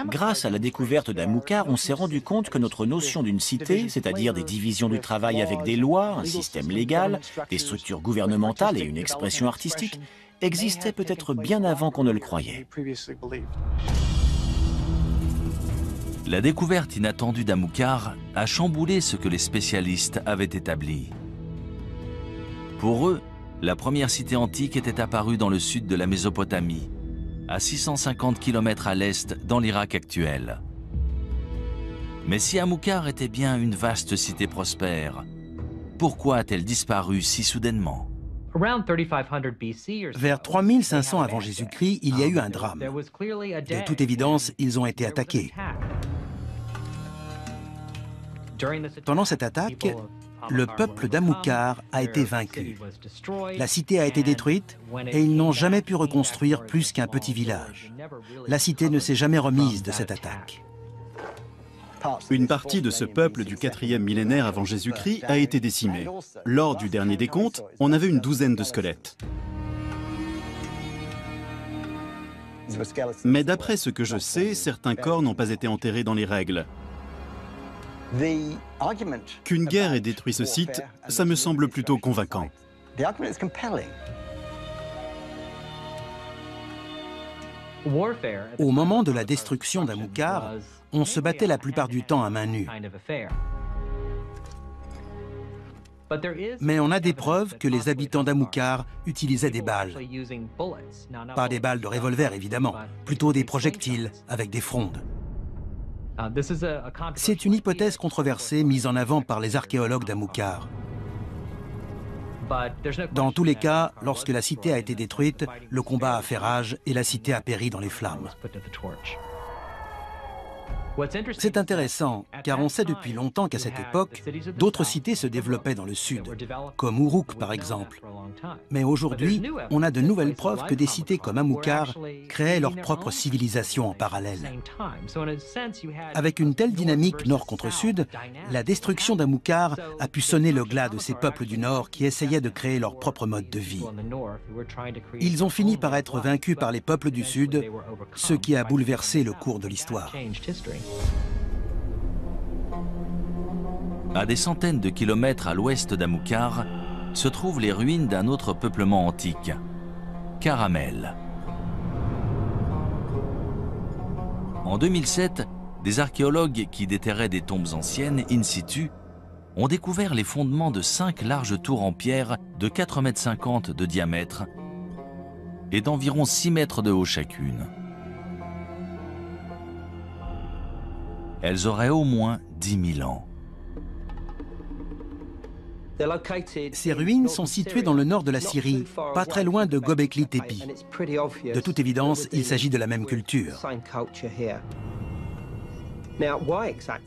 Grâce à la découverte d'Amukar, on s'est rendu compte que notre notion d'une cité, c'est-à-dire des divisions du travail avec des lois, un système légal, des structures gouvernementales et une expression artistique, existait peut-être bien avant qu'on ne le croyait. La découverte inattendue d'Amukar a chamboulé ce que les spécialistes avaient établi. Pour eux, la première cité antique était apparue dans le sud de la Mésopotamie, à 650 km à l'est dans l'Irak actuel. Mais si Amukar était bien une vaste cité prospère, pourquoi a-t-elle disparu si soudainement? Vers 3500 avant Jésus-Christ, il y a eu un drame. De toute évidence, ils ont été attaqués. Pendant cette attaque, le peuple d'Amukar a été vaincu. La cité a été détruite et ils n'ont jamais pu reconstruire plus qu'un petit village. La cité ne s'est jamais remise de cette attaque. Une partie de ce peuple du 4e millénaire avant Jésus-Christ a été décimée. Lors du dernier décompte, on avait une douzaine de squelettes. Mais d'après ce que je sais, certains corps n'ont pas été enterrés dans les règles. Qu'une guerre ait détruit ce site, ça me semble plutôt convaincant. Au moment de la destruction d'Amukar, on se battait la plupart du temps à main nue. Mais on a des preuves que les habitants d'Amukar utilisaient des balles. Pas des balles de revolver, évidemment, plutôt des projectiles avec des frondes. C'est une hypothèse controversée mise en avant par les archéologues d'Amukar. Dans tous les cas, lorsque la cité a été détruite, le combat a fait rage et la cité a péri dans les flammes. C'est intéressant, car on sait depuis longtemps qu'à cette époque, d'autres cités se développaient dans le sud, comme Uruk par exemple. Mais aujourd'hui, on a de nouvelles preuves que des cités comme Amukar créaient leur propre civilisation en parallèle. Avec une telle dynamique nord contre sud, la destruction d'Amukar a pu sonner le glas de ces peuples du nord qui essayaient de créer leur propre mode de vie. Ils ont fini par être vaincus par les peuples du sud, ce qui a bouleversé le cours de l'histoire. À des centaines de kilomètres à l'ouest d'Amukar se trouvent les ruines d'un autre peuplement antique, Caramel. En 2007, des archéologues qui déterraient des tombes anciennes in situ ont découvert les fondements de 5 larges tours en pierre de 4,50 m de diamètre et d'environ 6 mètres de haut chacune. Elles auraient au moins 10 000 ans. Ces ruines sont situées dans le nord de la Syrie, pas très loin de Göbekli Tepe. De toute évidence, il s'agit de la même culture.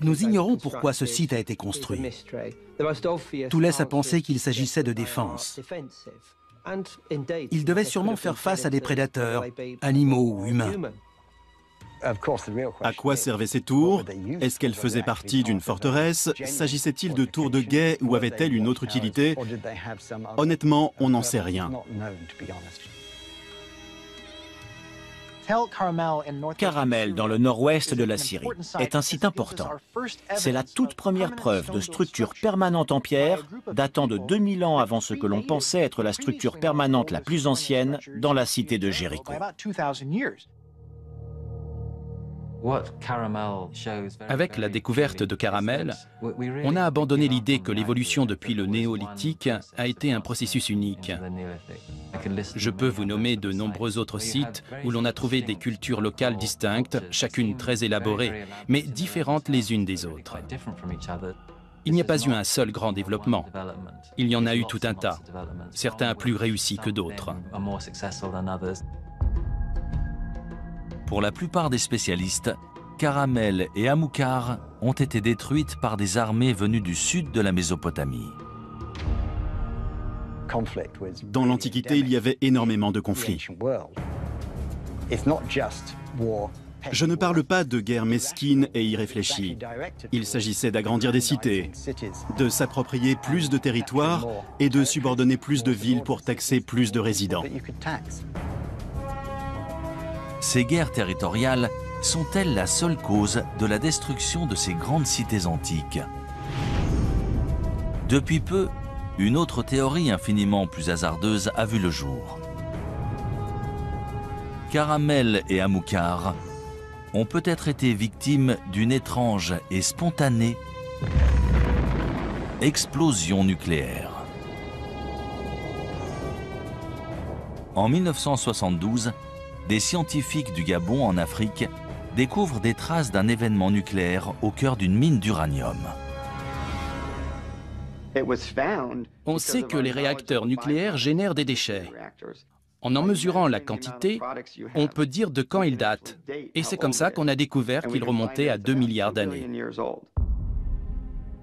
Nous ignorons pourquoi ce site a été construit. Tout laisse à penser qu'il s'agissait de défense. Il devait sûrement faire face à des prédateurs, animaux ou humains. À quoi servaient ces tours? Est-ce qu'elles faisaient partie d'une forteresse? S'agissait-il de tours de guet ou avaient-elles une autre utilité? Honnêtement, on n'en sait rien. Caramel, dans le nord-ouest de la Syrie, est un site important. C'est la toute première preuve de structure permanente en pierre, datant de 2000 ans avant ce que l'on pensait être la structure permanente la plus ancienne dans la cité de Jéricho. Avec la découverte de Caramel, on a abandonné l'idée que l'évolution depuis le néolithique a été un processus unique. Je peux vous nommer de nombreux autres sites où l'on a trouvé des cultures locales distinctes, chacune très élaborée, mais différentes les unes des autres. Il n'y a pas eu un seul grand développement. Il y en a eu tout un tas, certains plus réussis que d'autres. Pour la plupart des spécialistes, Caramel et Amukar ont été détruites par des armées venues du sud de la Mésopotamie. Dans l'Antiquité, il y avait énormément de conflits. Je ne parle pas de guerre mesquine et irréfléchie. Il s'agissait d'agrandir des cités, de s'approprier plus de territoires et de subordonner plus de villes pour taxer plus de résidents. Ces guerres territoriales sont-elles la seule cause de la destruction de ces grandes cités antiques? Depuis peu, une autre théorie infiniment plus hasardeuse a vu le jour. Caramel et Amilcar ont peut-être été victimes d'une étrange et spontanée explosion nucléaire. En 1972, des scientifiques du Gabon en Afrique découvrent des traces d'un événement nucléaire au cœur d'une mine d'uranium. On sait que les réacteurs nucléaires génèrent des déchets. En mesurant la quantité, on peut dire de quand ils datent. Et c'est comme ça qu'on a découvert qu'ils remontaient à 2 milliards d'années.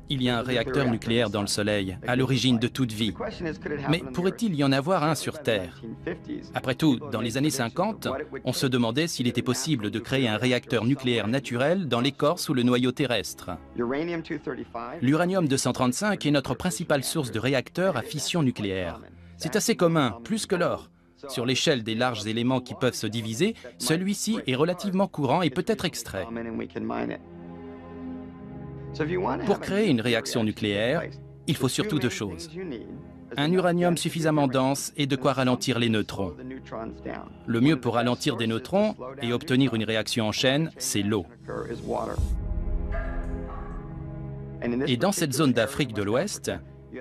Il y a un réacteur nucléaire dans le Soleil, à l'origine de toute vie. Mais pourrait-il y en avoir un sur Terre? Après tout, dans les années 50, on se demandait s'il était possible de créer un réacteur nucléaire naturel dans l'écorce ou le noyau terrestre. L'uranium-235 est notre principale source de réacteurs à fission nucléaire. C'est assez commun, plus que l'or. Sur l'échelle des larges éléments qui peuvent se diviser, celui-ci est relativement courant et peut être extrait. Pour créer une réaction nucléaire, il faut surtout 2 choses. Un uranium suffisamment dense et de quoi ralentir les neutrons. Le mieux pour ralentir des neutrons et obtenir une réaction en chaîne, c'est l'eau. Et dans cette zone d'Afrique de l'Ouest,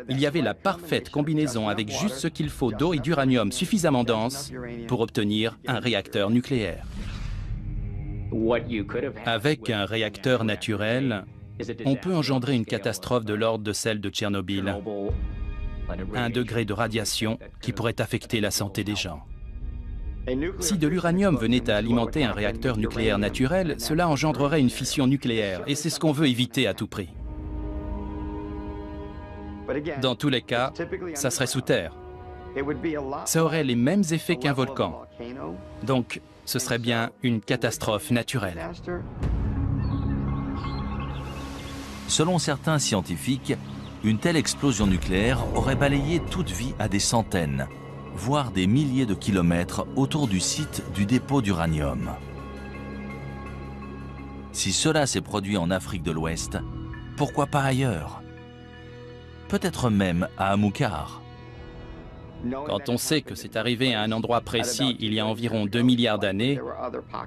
il y avait la parfaite combinaison avec juste ce qu'il faut d'eau et d'uranium suffisamment dense pour obtenir un réacteur nucléaire. Avec un réacteur naturel, on peut engendrer une catastrophe de l'ordre de celle de Tchernobyl. 1 degré de radiation qui pourrait affecter la santé des gens. Si de l'uranium venait à alimenter un réacteur nucléaire naturel, cela engendrerait une fission nucléaire, et c'est ce qu'on veut éviter à tout prix. Dans tous les cas, ça serait sous terre. Ça aurait les mêmes effets qu'un volcan. Donc, ce serait bien une catastrophe naturelle. Selon certains scientifiques, une telle explosion nucléaire aurait balayé toute vie à des centaines, voire des milliers de kilomètres autour du site du dépôt d'uranium. Si cela s'est produit en Afrique de l'Ouest, pourquoi pas ailleurs? Peut-être même à Amilcar. Quand on sait que c'est arrivé à un endroit précis il y a environ 2 milliards d'années,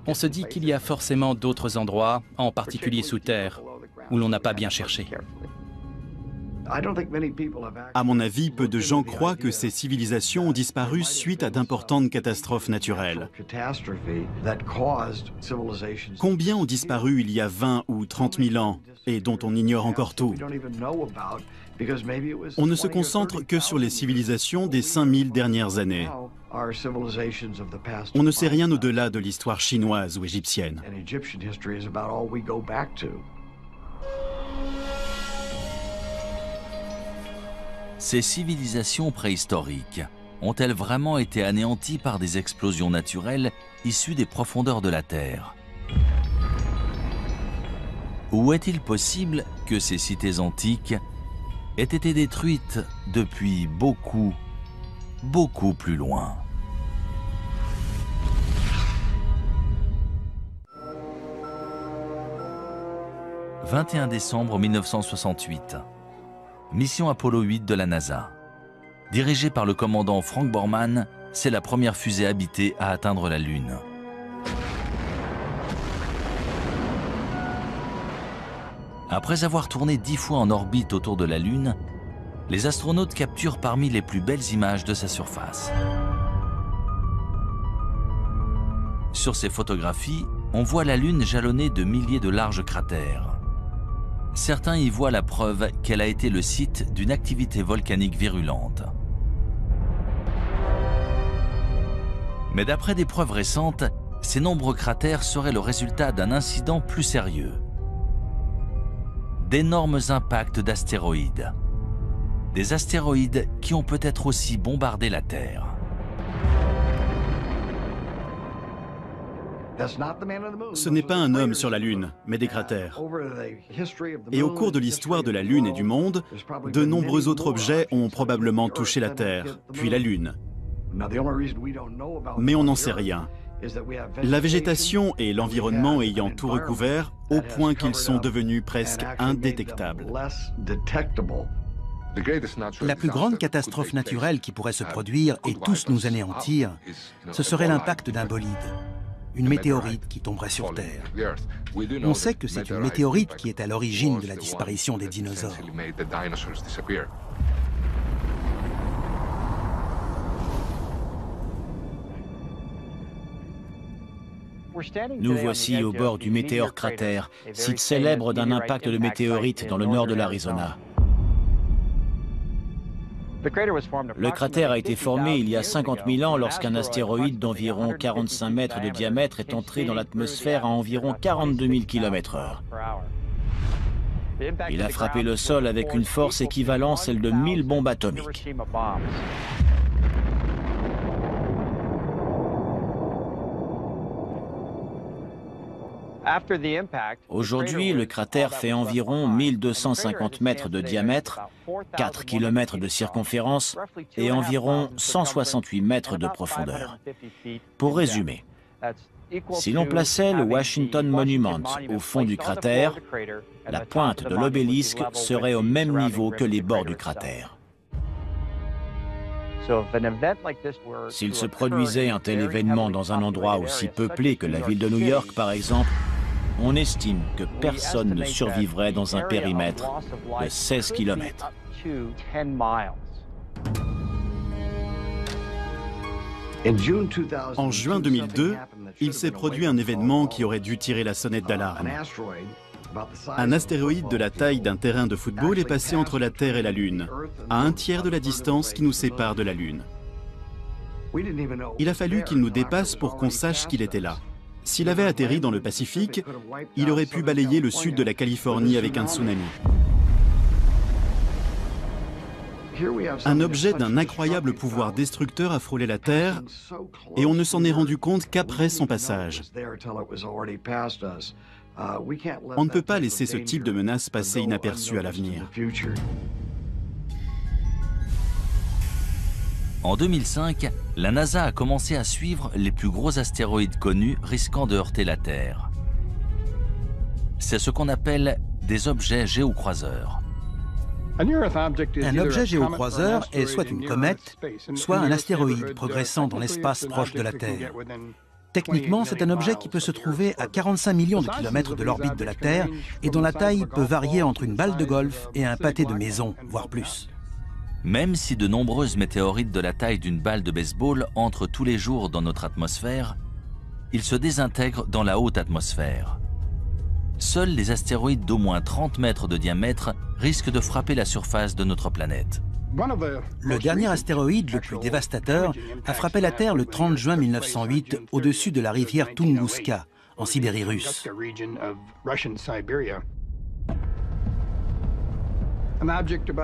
on se dit qu'il y a forcément d'autres endroits, en particulier sous terre, où l'on n'a pas bien cherché. À mon avis, peu de gens croient que ces civilisations ont disparu suite à d'importantes catastrophes naturelles. Combien ont disparu il y a 20 ou 30 000 ans et dont on ignore encore tout? On ne se concentre que sur les civilisations des 5000 dernières années. On ne sait rien au-delà de l'histoire chinoise ou égyptienne. Ces civilisations préhistoriques ont-elles vraiment été anéanties par des explosions naturelles issues des profondeurs de la Terre? Ou est-il possible que ces cités antiques aient été détruites depuis beaucoup plus loin? « 21 décembre 1968. Mission Apollo 8 de la NASA. Dirigée par le commandant Frank Borman, c'est la première fusée habitée à atteindre la Lune. Après avoir tourné 10 fois en orbite autour de la Lune, les astronautes capturent parmi les plus belles images de sa surface. Sur ces photographies, on voit la Lune jalonnée de milliers de larges cratères. Certains y voient la preuve qu'elle a été le site d'une activité volcanique virulente. Mais d'après des preuves récentes, ces nombreux cratères seraient le résultat d'un incident plus sérieux. D'énormes impacts d'astéroïdes. Des astéroïdes qui ont peut-être aussi bombardé la Terre. Ce n'est pas un homme sur la Lune, mais des cratères. Et au cours de l'histoire de la Lune et du monde, de nombreux autres objets ont probablement touché la Terre, puis la Lune. Mais on n'en sait rien. La végétation et l'environnement ayant tout recouvert, au point qu'ils sont devenus presque indétectables. La plus grande catastrophe naturelle qui pourrait se produire et tous nous anéantir, ce serait l'impact d'un bolide, une météorite qui tomberait sur Terre. On sait que c'est une météorite qui est à l'origine de la disparition des dinosaures. Nous voici au bord du météore cratère, site célèbre d'un impact de météorite dans le nord de l'Arizona. Le cratère a été formé il y a 50 000 ans lorsqu'un astéroïde d'environ 45 mètres de diamètre est entré dans l'atmosphère à environ 42 000 km/h. Il a frappé le sol avec une force équivalente à celle de 1000 bombes atomiques. Aujourd'hui, le cratère fait environ 1250 mètres de diamètre, 4 km de circonférence et environ 168 mètres de profondeur. Pour résumer, si l'on plaçait le Washington Monument au fond du cratère, la pointe de l'obélisque serait au même niveau que les bords du cratère. S'il se produisait un tel événement dans un endroit aussi peuplé que la ville de New York, par exemple, on estime que personne ne survivrait dans un périmètre de 16 km. En juin 2002, il s'est produit un événement qui aurait dû tirer la sonnette d'alarme. Un astéroïde de la taille d'un terrain de football est passé entre la Terre et la Lune, à un tiers de la distance qui nous sépare de la Lune. Il a fallu qu'il nous dépasse pour qu'on sache qu'il était là. S'il avait atterri dans le Pacifique, il aurait pu balayer le sud de la Californie avec un tsunami. Un objet d'un incroyable pouvoir destructeur a frôlé la Terre et on ne s'en est rendu compte qu'après son passage. On ne peut pas laisser ce type de menace passer inaperçue à l'avenir. En 2005, la NASA a commencé à suivre les plus gros astéroïdes connus risquant de heurter la Terre. C'est ce qu'on appelle des objets géocroiseurs. Un objet géocroiseur est soit une comète, soit un astéroïde progressant dans l'espace proche de la Terre. Techniquement, c'est un objet qui peut se trouver à 45 millions de kilomètres de l'orbite de la Terre et dont la taille peut varier entre une balle de golf et un pâté de maison, voire plus. Même si de nombreuses météorites de la taille d'une balle de baseball entrent tous les jours dans notre atmosphère, ils se désintègrent dans la haute atmosphère. Seuls les astéroïdes d'au moins 30 mètres de diamètre risquent de frapper la surface de notre planète. Le dernier astéroïde le plus dévastateur a frappé la Terre le 30 juin 1908 au-dessus de la rivière Tunguska, en Sibérie russe.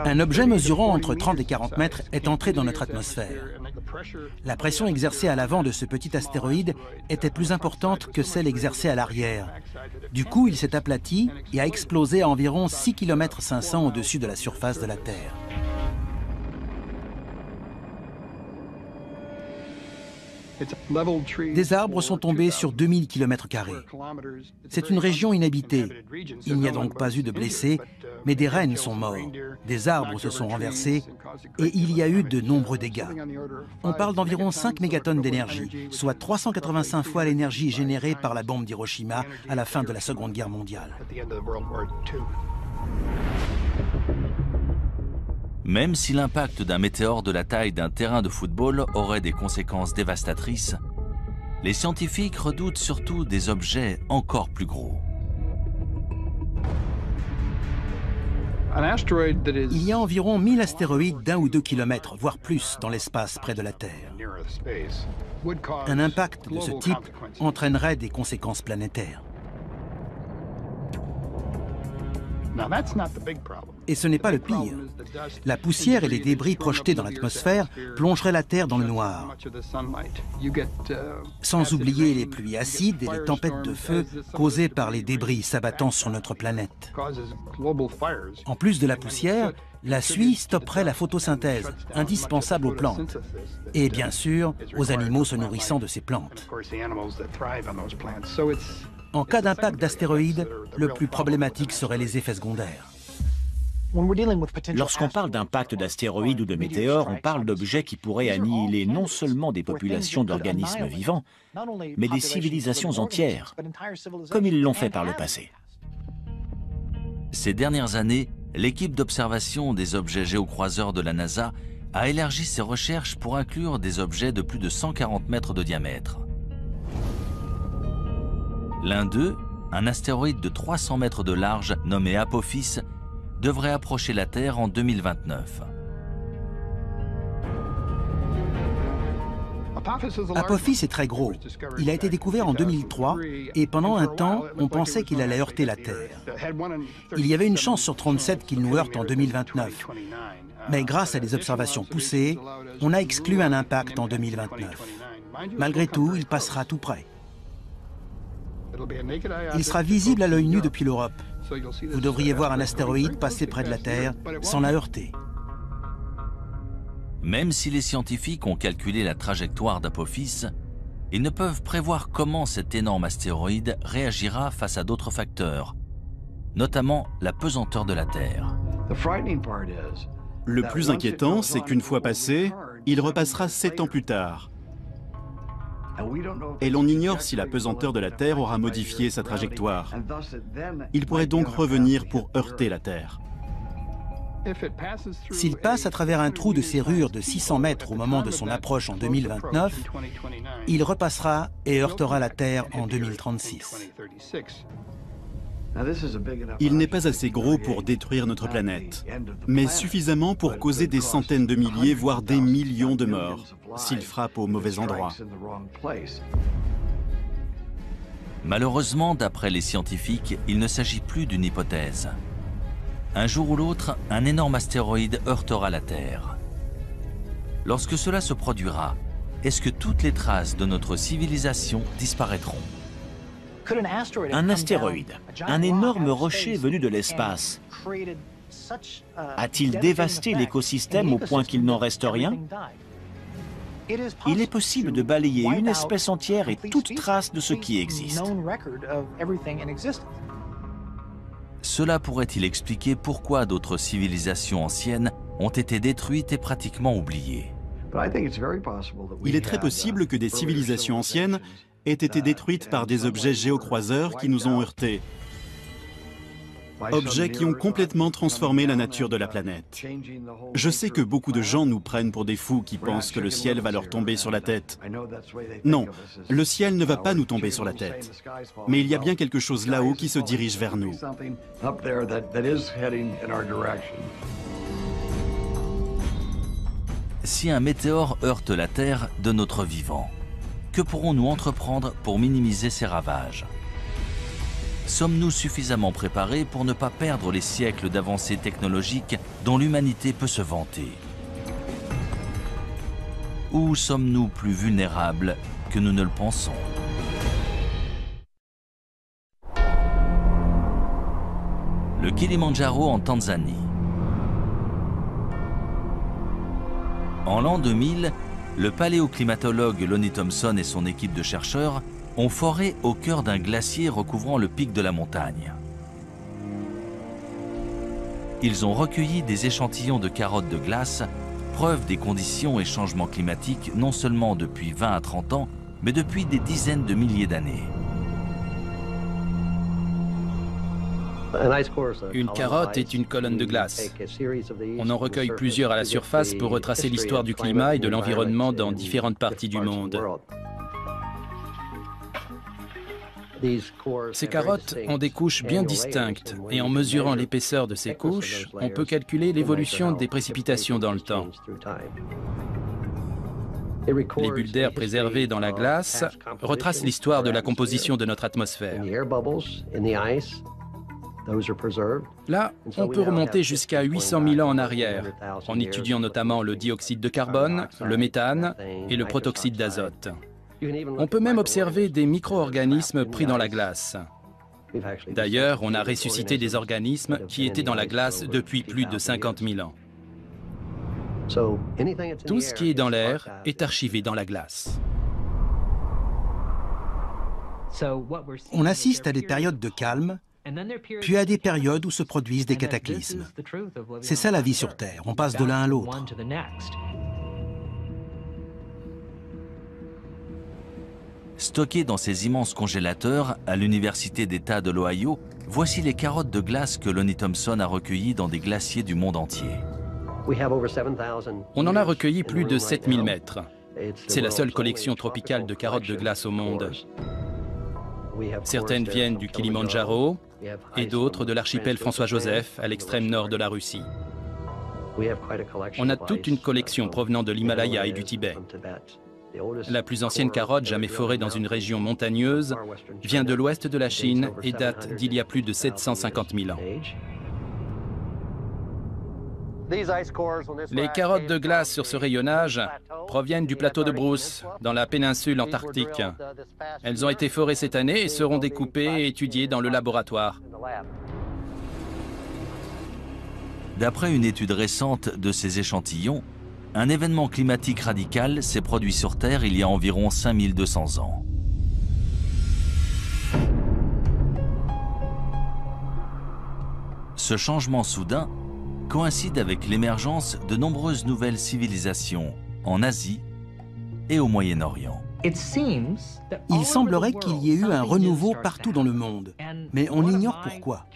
Un objet mesurant entre 30 et 40 mètres est entré dans notre atmosphère. La pression exercée à l'avant de ce petit astéroïde était plus importante que celle exercée à l'arrière. Du coup, il s'est aplati et a explosé à environ 6,5 km au-dessus de la surface de la Terre. Des arbres sont tombés sur 2000 km². C'est une région inhabitée. Il n'y a donc pas eu de blessés, mais des rennes sont morts, des arbres se sont renversés et il y a eu de nombreux dégâts. On parle d'environ 5 mégatonnes d'énergie, soit 385 fois l'énergie générée par la bombe d'Hiroshima à la fin de la Seconde Guerre mondiale. Même si l'impact d'un météore de la taille d'un terrain de football aurait des conséquences dévastatrices, les scientifiques redoutent surtout des objets encore plus gros. Il y a environ 1000 astéroïdes d'1 ou 2 kilomètres, voire plus, dans l'espace près de la Terre. Un impact de ce type entraînerait des conséquences planétaires. Et ce n'est pas le pire. La poussière et les débris projetés dans l'atmosphère plongeraient la Terre dans le noir. Sans oublier les pluies acides et les tempêtes de feu causées par les débris s'abattant sur notre planète. En plus de la poussière, la suie stopperait la photosynthèse, indispensable aux plantes. Et bien sûr, aux animaux se nourrissant de ces plantes. En cas d'impact d'astéroïdes, le plus problématique seraient les effets secondaires. Lorsqu'on parle d'impact d'astéroïdes ou de météores, on parle d'objets qui pourraient annihiler non seulement des populations d'organismes vivants, mais des civilisations entières, comme ils l'ont fait par le passé. Ces dernières années, l'équipe d'observation des objets géocroiseurs de la NASA a élargi ses recherches pour inclure des objets de plus de 140 mètres de diamètre. L'un d'eux, un astéroïde de 300 mètres de large nommé Apophis, devrait approcher la Terre en 2029. Apophis est très gros. Il a été découvert en 2003 et pendant un temps, on pensait qu'il allait heurter la Terre. Il y avait une chance sur 37 qu'il nous heurte en 2029. Mais grâce à des observations poussées, on a exclu un impact en 2029. Malgré tout, il passera tout près. Il sera visible à l'œil nu depuis l'Europe. Vous devriez voir un astéroïde passer près de la Terre sans la heurter. Même si les scientifiques ont calculé la trajectoire d'Apophis, ils ne peuvent prévoir comment cet énorme astéroïde réagira face à d'autres facteurs, notamment la pesanteur de la Terre. Le plus inquiétant, c'est qu'une fois passé, il repassera 7 ans plus tard. Et l'on ignore si la pesanteur de la Terre aura modifié sa trajectoire. Il pourrait donc revenir pour heurter la Terre. S'il passe à travers un trou de serrure de 600 mètres au moment de son approche en 2029, il repassera et heurtera la Terre en 2036. Il n'est pas assez gros pour détruire notre planète, mais suffisamment pour causer des centaines de milliers, voire des millions de morts, s'il frappe au mauvais endroit. Malheureusement, d'après les scientifiques, il ne s'agit plus d'une hypothèse. Un jour ou l'autre, un énorme astéroïde heurtera la Terre. Lorsque cela se produira, est-ce que toutes les traces de notre civilisation disparaîtront? Un astéroïde, un énorme rocher venu de l'espace, a-t-il dévasté l'écosystème au point qu'il n'en reste rien? Il est possible de balayer une espèce entière et toute trace de ce qui existe. Cela pourrait-il expliquer pourquoi d'autres civilisations anciennes ont été détruites et pratiquement oubliées? Il est très possible que des civilisations anciennes aient été détruites par des objets géocroiseurs qui nous ont heurtés. Objets qui ont complètement transformé la nature de la planète. Je sais que beaucoup de gens nous prennent pour des fous qui pensent que le ciel va leur tomber sur la tête. Non, le ciel ne va pas nous tomber sur la tête. Mais il y a bien quelque chose là-haut qui se dirige vers nous. Si un météore heurte la Terre de notre vivant, que pourrons-nous entreprendre pour minimiser ces ravages? Sommes-nous suffisamment préparés pour ne pas perdre les siècles d'avancées technologiques dont l'humanité peut se vanter? Ou sommes-nous plus vulnérables que nous ne le pensons? Le Kilimandjaro en Tanzanie. En l'an 2000, le paléoclimatologue Lonnie Thompson et son équipe de chercheurs ont foré au cœur d'un glacier recouvrant le pic de la montagne. Ils ont recueilli des échantillons de carottes de glace, preuve des conditions et changements climatiques non seulement depuis 20 à 30 ans, mais depuis des dizaines de milliers d'années. Une carotte est une colonne de glace. On en recueille plusieurs à la surface pour retracer l'histoire du climat et de l'environnement dans différentes parties du monde. Ces carottes ont des couches bien distinctes et en mesurant l'épaisseur de ces couches, on peut calculer l'évolution des précipitations dans le temps. Les bulles d'air préservées dans la glace retracent l'histoire de la composition de notre atmosphère. Là, on peut remonter jusqu'à 800 000 ans en arrière, en étudiant notamment le dioxyde de carbone, le méthane et le protoxyde d'azote. On peut même observer des micro-organismes pris dans la glace. D'ailleurs, on a ressuscité des organismes qui étaient dans la glace depuis plus de 50 000 ans. Tout ce qui est dans l'air est archivé dans la glace. On assiste à des périodes de calme, puis à des périodes où se produisent des cataclysmes. C'est ça la vie sur Terre, on passe de l'un à l'autre. Stockées dans ces immenses congélateurs à l'Université d'État de l'Ohio, voici les carottes de glace que Lonnie Thompson a recueillies dans des glaciers du monde entier. On en a recueilli plus de 7000 mètres. C'est la seule collection tropicale de carottes de glace au monde. Certaines viennent du Kilimandjaro et d'autres de l'archipel François-Joseph à l'extrême nord de la Russie. On a toute une collection provenant de l'Himalaya et du Tibet. La plus ancienne carotte jamais forée dans une région montagneuse vient de l'ouest de la Chine et date d'il y a plus de 750 000 ans. Les carottes de glace sur ce rayonnage proviennent du plateau de Bruce, dans la péninsule antarctique. Elles ont été forées cette année et seront découpées et étudiées dans le laboratoire. D'après une étude récente de ces échantillons, un événement climatique radical s'est produit sur Terre il y a environ 5200 ans. Ce changement soudain coïncide avec l'émergence de nombreuses nouvelles civilisations en Asie et au Moyen-Orient. Il semblerait qu'il y ait eu un renouveau partout dans le monde, mais on ignore pourquoi.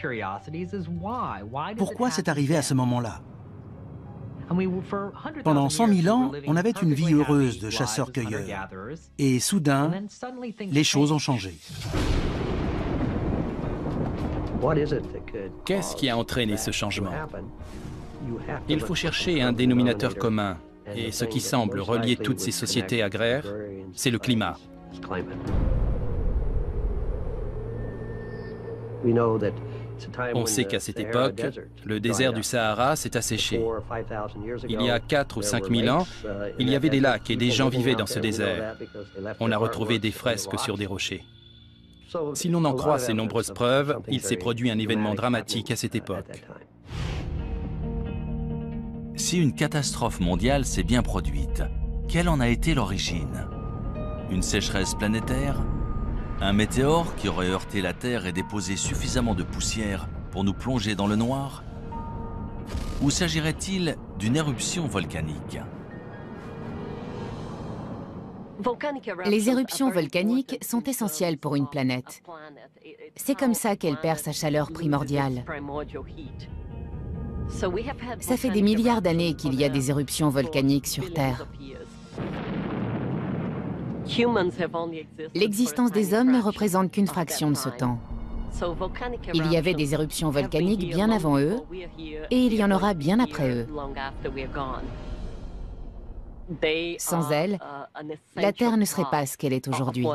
Pourquoi c'est arrivé à ce moment-là? Pendant 100 000 ans, on avait une vie heureuse de chasseurs-cueilleurs. Et soudain, les choses ont changé. Qu'est-ce qui a entraîné ce changement? Il faut chercher un dénominateur commun. Et ce qui semble relier toutes ces sociétés agraires, c'est le climat. On sait qu'à cette époque, le désert du Sahara s'est asséché. Il y a 4 ou 5 000 ans, il y avait des lacs et des gens vivaient dans ce désert. On a retrouvé des fresques sur des rochers. Si l'on en croit ces nombreuses preuves, il s'est produit un événement dramatique à cette époque. Si une catastrophe mondiale s'est bien produite, quelle en a été l'origine? Une sécheresse planétaire? Un météore qui aurait heurté la Terre et déposé suffisamment de poussière pour nous plonger dans le noir? Ou s'agirait-il d'une éruption volcanique? Les éruptions volcaniques sont essentielles pour une planète. C'est comme ça qu'elle perd sa chaleur primordiale. Ça fait des milliards d'années qu'il y a des éruptions volcaniques sur Terre. L'existence des hommes ne représente qu'une fraction de ce temps. Il y avait des éruptions volcaniques bien avant eux, et il y en aura bien après eux. Sans elles, la Terre ne serait pas ce qu'elle est aujourd'hui.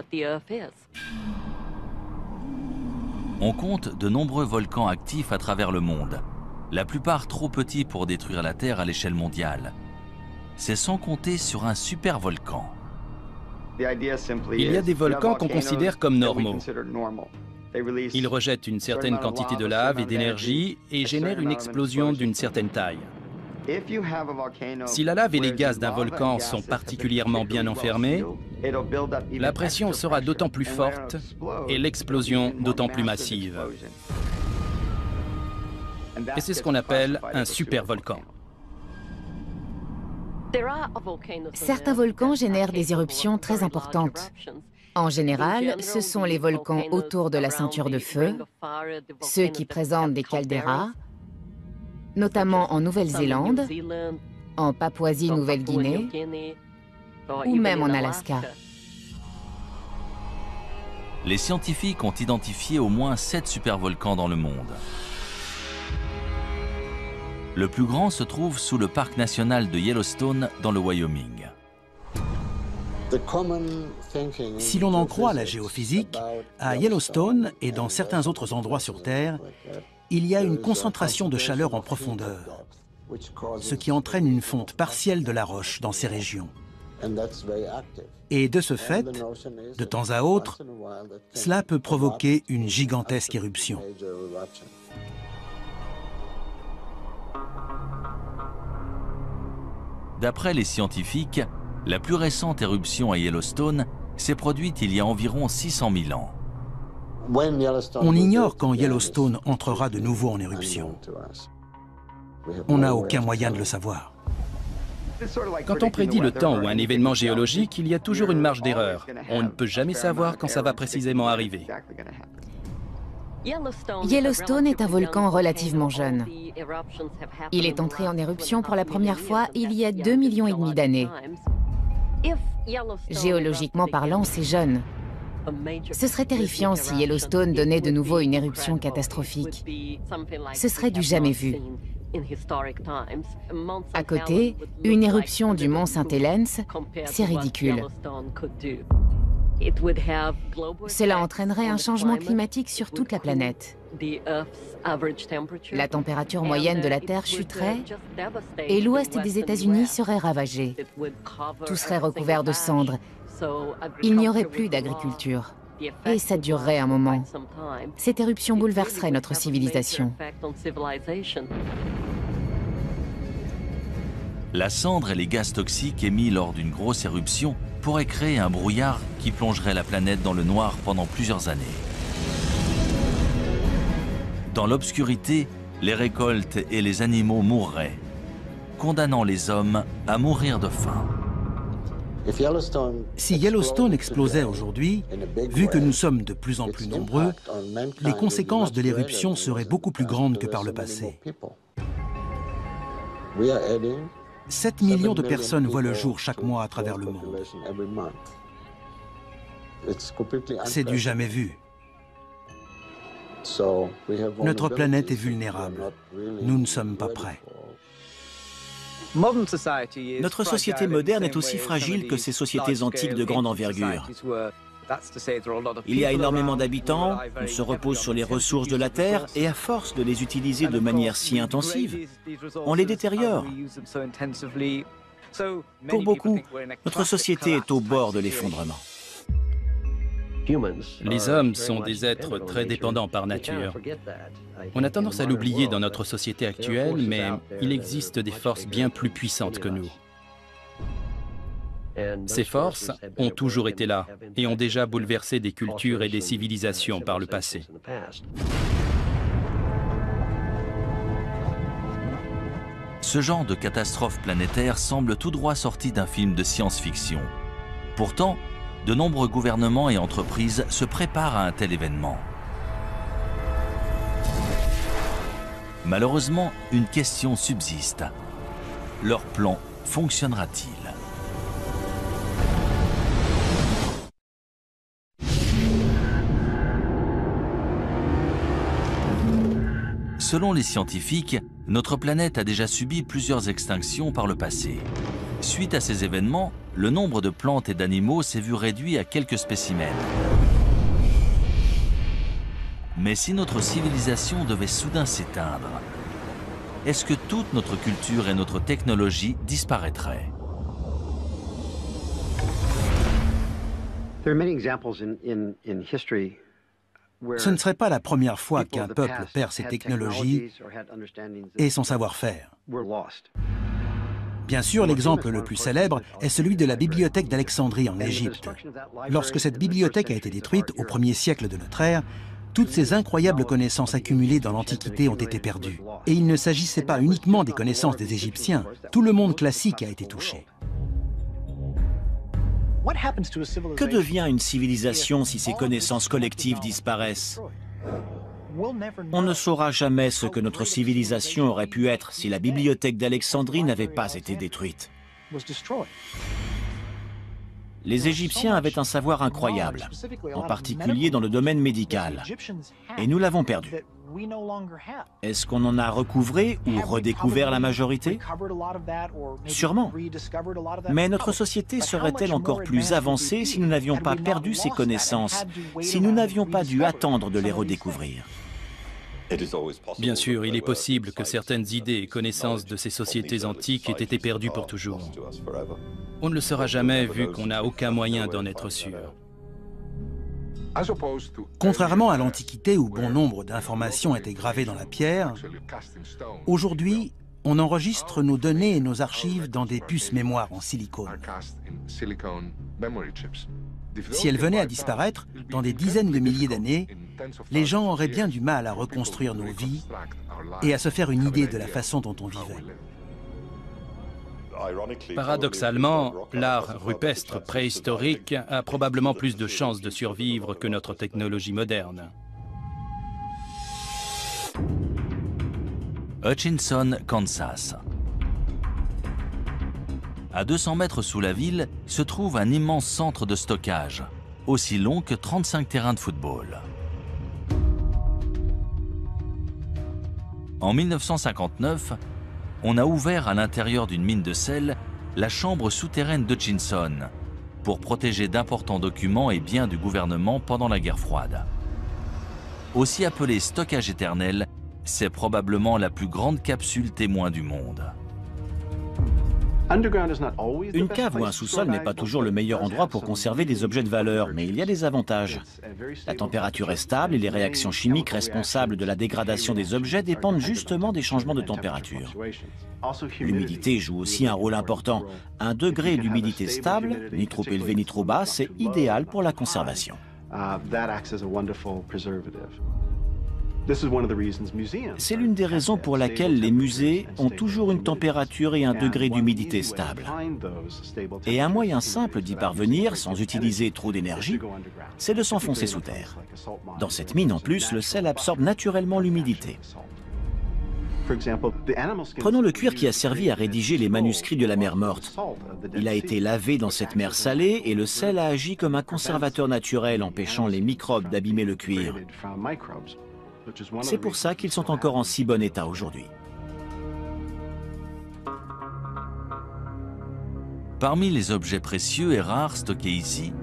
On compte de nombreux volcans actifs à travers le monde, la plupart trop petits pour détruire la Terre à l'échelle mondiale. C'est sans compter sur un supervolcan. Il y a des volcans qu'on considère comme normaux. Ils rejettent une certaine quantité de lave et d'énergie et génèrent une explosion d'une certaine taille. Si la lave et les gaz d'un volcan sont particulièrement bien enfermés, la pression sera d'autant plus forte et l'explosion d'autant plus massive. Et c'est ce qu'on appelle un supervolcan. Certains volcans génèrent des éruptions très importantes. En général, ce sont les volcans autour de la ceinture de feu, ceux qui présentent des caldeiras, notamment en Nouvelle-Zélande, en Papouasie-Nouvelle-Guinée ou même en Alaska. Les scientifiques ont identifié au moins 7 supervolcans dans le monde. Le plus grand se trouve sous le parc national de Yellowstone dans le Wyoming. Si l'on en croit la géophysique, à Yellowstone et dans certains autres endroits sur Terre, il y a une concentration de chaleur en profondeur, ce qui entraîne une fonte partielle de la roche dans ces régions. Et de ce fait, de temps à autre, cela peut provoquer une gigantesque éruption. D'après les scientifiques, la plus récente éruption à Yellowstone s'est produite il y a environ 600 000 ans. On ignore quand Yellowstone entrera de nouveau en éruption. On n'a aucun moyen de le savoir. Quand on prédit le temps ou un événement géologique, il y a toujours une marge d'erreur. On ne peut jamais savoir quand ça va précisément arriver. Yellowstone est un volcan relativement jeune. Il est entré en éruption pour la première fois il y a 2,5 millions d'années. Géologiquement parlant, c'est jeune. Ce serait terrifiant si Yellowstone donnait de nouveau une éruption catastrophique. Ce serait du jamais vu. À côté, une éruption du mont St. Helens, c'est ridicule. Cela entraînerait un changement climatique sur toute la planète. La température moyenne de la Terre chuterait et l'ouest des États-Unis serait ravagé. Tout serait recouvert de cendres. Il n'y aurait plus d'agriculture. Et ça durerait un moment. Cette éruption bouleverserait notre civilisation. La cendre et les gaz toxiques émis lors d'une grosse éruption pourraient créer un brouillard qui plongerait la planète dans le noir pendant plusieurs années. Dans l'obscurité, les récoltes et les animaux mourraient, condamnant les hommes à mourir de faim. Si Yellowstone explosait aujourd'hui, vu que nous sommes de plus en plus nombreux, les conséquences de l'éruption seraient beaucoup plus grandes que par le passé. 7 millions de personnes voient le jour chaque mois à travers le monde. C'est du jamais vu. Notre planète est vulnérable. Nous ne sommes pas prêts. Notre société moderne est aussi fragile que ces sociétés antiques de grande envergure. Il y a énormément d'habitants, on se repose sur les ressources de la Terre et à force de les utiliser de manière si intensive, on les détériore. Pour beaucoup, notre société est au bord de l'effondrement. Les hommes sont des êtres très dépendants par nature. On a tendance à l'oublier dans notre société actuelle, mais il existe des forces bien plus puissantes que nous. Ces forces ont toujours été là et ont déjà bouleversé des cultures et des civilisations par le passé. Ce genre de catastrophe planétaire semble tout droit sorti d'un film de science-fiction. Pourtant, de nombreux gouvernements et entreprises se préparent à un tel événement. Malheureusement, une question subsiste. Leur plan fonctionnera-t-il ? Selon les scientifiques, notre planète a déjà subi plusieurs extinctions par le passé. Suite à ces événements, le nombre de plantes et d'animaux s'est vu réduit à quelques spécimens. Mais si notre civilisation devait soudain s'éteindre, est-ce que toute notre culture et notre technologie disparaîtraient ? Ce ne serait pas la première fois qu'un peuple perd ses technologies et son savoir-faire. Bien sûr, l'exemple le plus célèbre est celui de la bibliothèque d'Alexandrie en Égypte. Lorsque cette bibliothèque a été détruite au 1er siècle de notre ère, toutes ces incroyables connaissances accumulées dans l'Antiquité ont été perdues. Et il ne s'agissait pas uniquement des connaissances des Égyptiens, tout le monde classique a été touché. Que devient une civilisation si ses connaissances collectives disparaissent? On ne saura jamais ce que notre civilisation aurait pu être si la bibliothèque d'Alexandrie n'avait pas été détruite. Les Égyptiens avaient un savoir incroyable, en particulier dans le domaine médical, et nous l'avons perdu. Est-ce qu'on en a recouvré ou redécouvert la majorité? Sûrement. Mais notre société serait-elle encore plus avancée si nous n'avions pas perdu ces connaissances, si nous n'avions pas dû attendre de les redécouvrir? Bien sûr, il est possible que certaines idées et connaissances de ces sociétés antiques aient été perdues pour toujours. On ne le saura jamais vu qu'on n'a aucun moyen d'en être sûr. Contrairement à l'Antiquité où bon nombre d'informations étaient gravées dans la pierre, aujourd'hui, on enregistre nos données et nos archives dans des puces mémoire en silicone. Si elles venaient à disparaître, dans des dizaines de milliers d'années, les gens auraient bien du mal à reconstruire nos vies et à se faire une idée de la façon dont on vivait. Paradoxalement, l'art rupestre préhistorique a probablement plus de chances de survivre que notre technologie moderne. Hutchinson, Kansas. À 200 mètres sous la ville se trouve un immense centre de stockage, aussi long que 35 terrains de football. En 1959, on a ouvert à l'intérieur d'une mine de sel la chambre souterraine d'Hutchinson pour protéger d'importants documents et biens du gouvernement pendant la guerre froide. Aussi appelée stockage éternel, c'est probablement la plus grande capsule témoin du monde. Une cave ou un sous-sol n'est pas toujours le meilleur endroit pour conserver des objets de valeur, mais il y a des avantages. La température est stable et les réactions chimiques responsables de la dégradation des objets dépendent justement des changements de température. L'humidité joue aussi un rôle important. 1 degré d'humidité stable, ni trop élevé ni trop bas, c'est idéal pour la conservation. C'est l'une des raisons pour laquelle les musées ont toujours une température et 1 degré d'humidité stable. Et un moyen simple d'y parvenir, sans utiliser trop d'énergie, c'est de s'enfoncer sous terre. Dans cette mine, en plus, le sel absorbe naturellement l'humidité. Prenons le cuir qui a servi à rédiger les manuscrits de la mer Morte. Il a été lavé dans cette mer salée et le sel a agi comme un conservateur naturel, empêchant les microbes d'abîmer le cuir. C'est pour ça qu'ils sont encore en si bon état aujourd'hui. Parmi les objets précieux et rares stockés ici,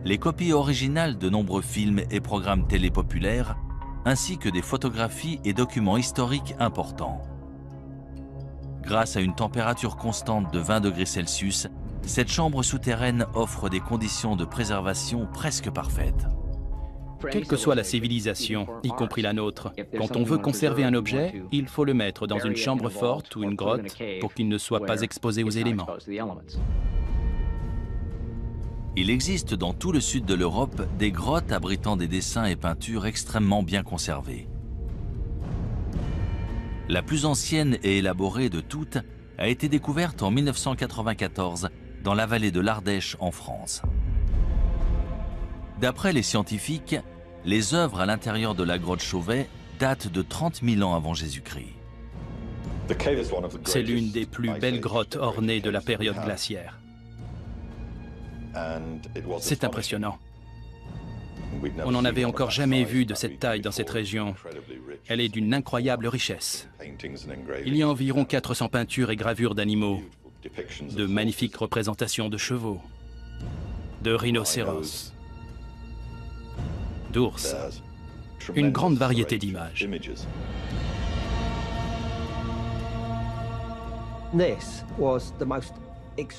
les copies originales de nombreux films et programmes télé populaires, ainsi que des photographies et documents historiques importants. Grâce à une température constante de 20 degrés Celsius, cette chambre souterraine offre des conditions de préservation presque parfaites. Quelle que soit la civilisation, y compris la nôtre, quand on veut conserver un objet, il faut le mettre dans une chambre forte ou une grotte pour qu'il ne soit pas exposé aux éléments. Il existe dans tout le sud de l'Europe des grottes abritant des dessins et peintures extrêmement bien conservés. La plus ancienne et élaborée de toutes a été découverte en 1994 dans la vallée de l'Ardèche en France. D'après les scientifiques, les œuvres à l'intérieur de la grotte Chauvet datent de 30 000 ans avant Jésus-Christ. C'est l'une des plus belles grottes ornées de la période glaciaire. C'est impressionnant. On n'en avait encore jamais vu de cette taille dans cette région. Elle est d'une incroyable richesse. Il y a environ 400 peintures et gravures d'animaux, de magnifiques représentations de chevaux, de rhinocéros, d'ours, une grande variété d'images.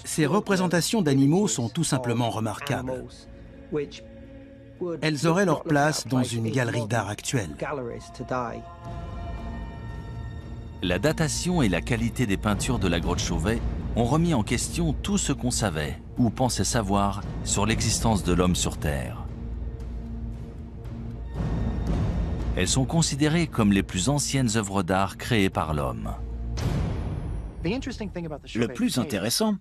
Ces représentations d'animaux sont tout simplement remarquables. Elles auraient leur place dans une galerie d'art actuelle. La datation et la qualité des peintures de la grotte Chauvet ont remis en question tout ce qu'on savait ou pensait savoir sur l'existence de l'homme sur Terre. Elles sont considérées comme les plus anciennes œuvres d'art créées par l'homme. Le plus intéressant,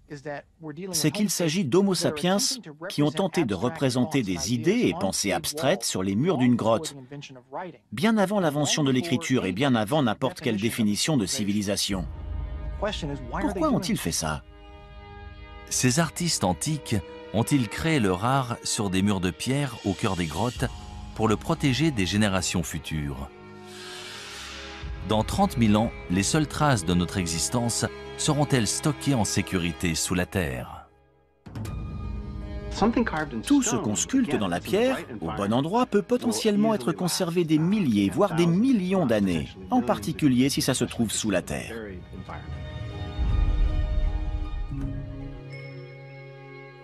c'est qu'il s'agit d'Homo sapiens qui ont tenté de représenter des idées et pensées abstraites sur les murs d'une grotte, bien avant l'invention de l'écriture et bien avant n'importe quelle définition de civilisation. Pourquoi ont-ils fait ça? Ces artistes antiques ont-ils créé leur art sur des murs de pierre au cœur des grottes pour le protéger des générations futures? Dans 30 000 ans, les seules traces de notre existence seront-elles stockées en sécurité sous la terre? Tout ce qu'on sculpte dans la pierre, au bon endroit, peut potentiellement être conservé des milliers, voire des millions d'années, en particulier si ça se trouve sous la terre.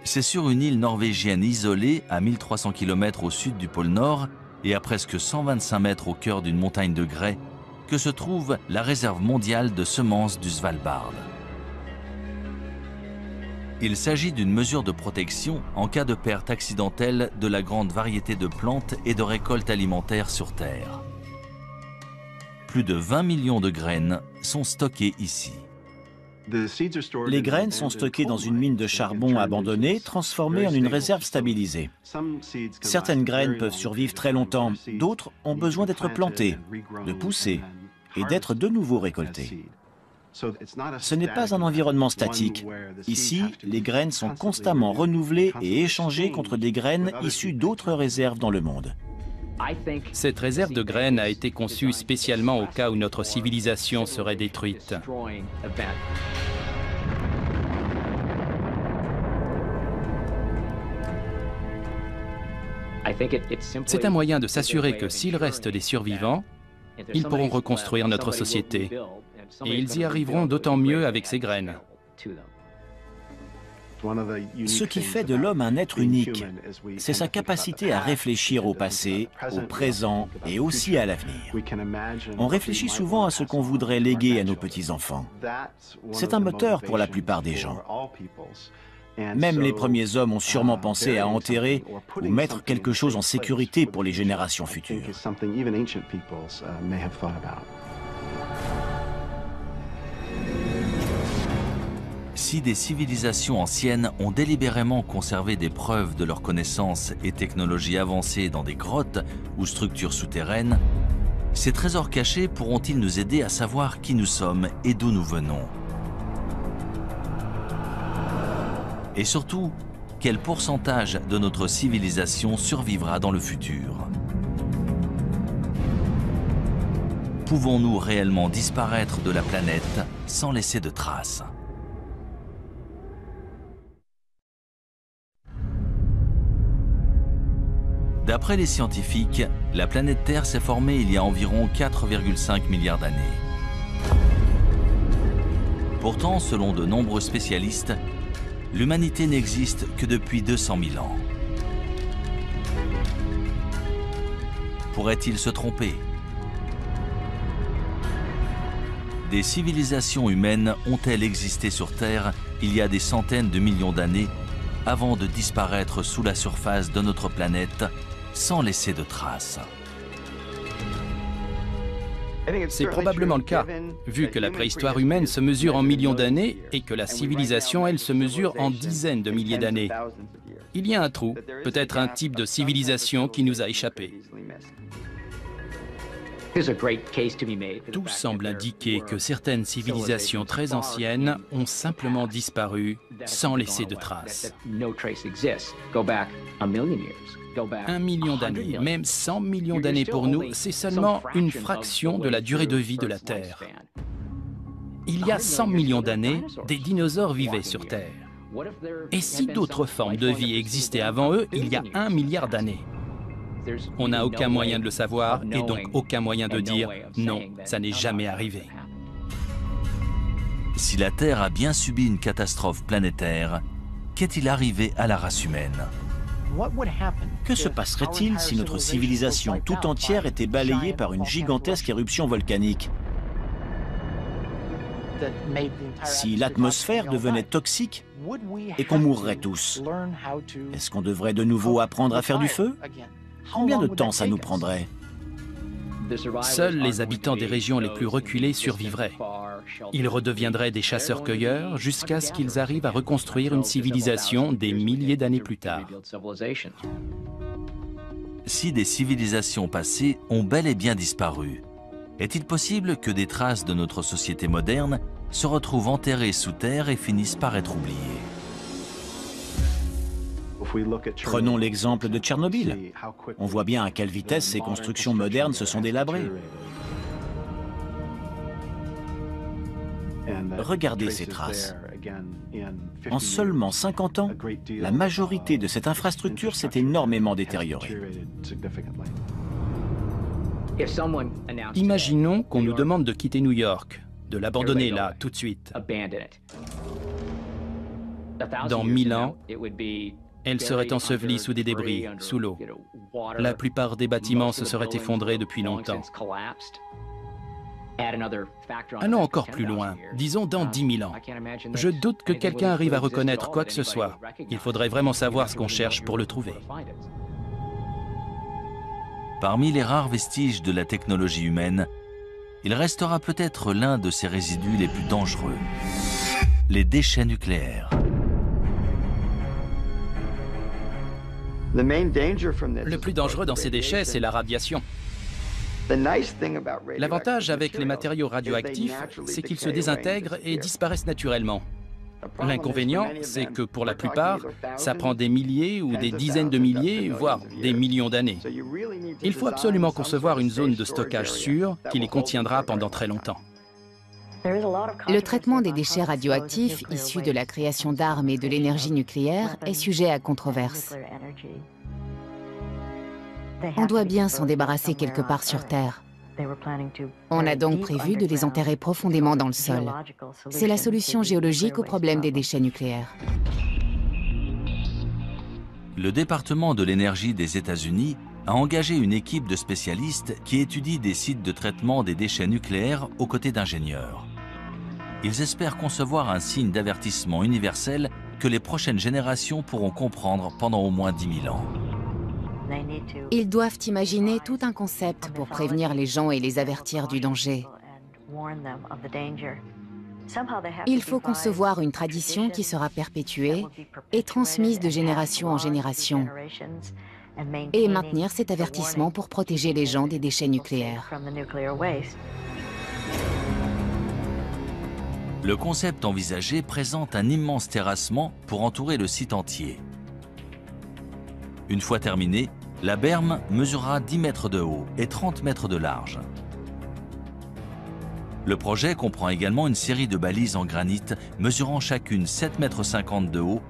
C'est sur une île norvégienne isolée, à 1300 km au sud du pôle Nord et à presque 125 mètres au cœur d'une montagne de grès, que se trouve la réserve mondiale de semences du Svalbard. Il s'agit d'une mesure de protection en cas de perte accidentelle de la grande variété de plantes et de récoltes alimentaires sur Terre. Plus de 20 millions de graines sont stockées ici. Les graines sont stockées dans une mine de charbon abandonnée, transformée en une réserve stabilisée. Certaines graines peuvent survivre très longtemps, d'autres ont besoin d'être plantées, de pousser et d'être de nouveau récoltées. Ce n'est pas un environnement statique. Ici, les graines sont constamment renouvelées et échangées contre des graines issues d'autres réserves dans le monde. Cette réserve de graines a été conçue spécialement au cas où notre civilisation serait détruite. C'est un moyen de s'assurer que s'il reste des survivants, ils pourront reconstruire notre société. Et ils y arriveront d'autant mieux avec ces graines. Ce qui fait de l'homme un être unique, c'est sa capacité à réfléchir au passé, au présent et aussi à l'avenir. On réfléchit souvent à ce qu'on voudrait léguer à nos petits-enfants. C'est un moteur pour la plupart des gens. Même les premiers hommes ont sûrement pensé à enterrer ou mettre quelque chose en sécurité pour les générations futures. Si des civilisations anciennes ont délibérément conservé des preuves de leurs connaissances et technologies avancées dans des grottes ou structures souterraines, ces trésors cachés pourront-ils nous aider à savoir qui nous sommes et d'où nous venons? Et surtout, quel pourcentage de notre civilisation survivra dans le futur? Pouvons-nous réellement disparaître de la planète sans laisser de traces? D'après les scientifiques, la planète Terre s'est formée il y a environ 4,5 milliards d'années. Pourtant, selon de nombreux spécialistes, l'humanité n'existe que depuis 200 000 ans. Pourrait-il se tromper? Des civilisations humaines ont-elles existé sur Terre il y a des centaines de millions d'années avant de disparaître sous la surface de notre planète sans laisser de traces? C'est probablement le cas, vu que la préhistoire humaine se mesure en millions d'années et que la civilisation, elle, se mesure en dizaines de milliers d'années. Il y a un trou, peut-être un type de civilisation qui nous a échappé. Tout semble indiquer que certaines civilisations très anciennes ont simplement disparu sans laisser de traces. 1 million d'années, même 100 millions d'années pour nous, c'est seulement une fraction de la durée de vie de la Terre. Il y a 100 millions d'années, des dinosaures vivaient sur Terre. Et si d'autres formes de vie existaient avant eux, il y a 1 milliard d'années? On n'a aucun moyen de le savoir et donc aucun moyen de dire « non, ça n'est jamais arrivé ». Si la Terre a bien subi une catastrophe planétaire, qu'est-il arrivé à la race humaine? Que se passerait-il si notre civilisation tout entière était balayée par une gigantesque éruption volcanique? Si l'atmosphère devenait toxique et qu'on mourrait tous, est-ce qu'on devrait de nouveau apprendre à faire du feu? Combien de temps ça nous prendrait? Seuls les habitants des régions les plus reculées survivraient. Ils redeviendraient des chasseurs-cueilleurs jusqu'à ce qu'ils arrivent à reconstruire une civilisation des milliers d'années plus tard. Si des civilisations passées ont bel et bien disparu, est-il possible que des traces de notre société moderne se retrouvent enterrées sous terre et finissent par être oubliées? Prenons l'exemple de Tchernobyl. On voit bien à quelle vitesse ces constructions modernes se sont délabrées. Regardez ces traces. En seulement 50 ans, la majorité de cette infrastructure s'est énormément détériorée. Imaginons qu'on nous demande de quitter New York, de l'abandonner là, tout de suite. Dans 1000 ans, elle serait ensevelie sous des débris, sous l'eau. La plupart des bâtiments se seraient effondrés depuis longtemps. Allons encore plus loin, disons dans 10 000 ans. Je doute que quelqu'un arrive à reconnaître quoi que ce soit. Il faudrait vraiment savoir ce qu'on cherche pour le trouver. Parmi les rares vestiges de la technologie humaine, il restera peut-être l'un de ces résidus les plus dangereux, les déchets nucléaires. Le plus dangereux dans ces déchets, c'est la radiation. L'avantage avec les matériaux radioactifs, c'est qu'ils se désintègrent et disparaissent naturellement. L'inconvénient, c'est que pour la plupart, ça prend des milliers ou des dizaines de milliers, voire des millions d'années. Il faut absolument concevoir une zone de stockage sûre qui les contiendra pendant très longtemps. Le traitement des déchets radioactifs issus de la création d'armes et de l'énergie nucléaire est sujet à controverse. On doit bien s'en débarrasser quelque part sur Terre. On a donc prévu de les enterrer profondément dans le sol. C'est la solution géologique au problème des déchets nucléaires. Le département de l'énergie des États-Unis a engagé une équipe de spécialistes qui étudie des sites de traitement des déchets nucléaires aux côtés d'ingénieurs. Ils espèrent concevoir un signe d'avertissement universel que les prochaines générations pourront comprendre pendant au moins 10 000 ans. Ils doivent imaginer tout un concept pour prévenir les gens et les avertir du danger. Il faut concevoir une tradition qui sera perpétuée et transmise de génération en génération, et maintenir cet avertissement pour protéger les gens des déchets nucléaires. Le concept envisagé présente un immense terrassement pour entourer le site entier. Une fois terminé, la berme mesurera 10 mètres de haut et 30 mètres de large. Le projet comprend également une série de balises en granit mesurant chacune 7,50 m de haut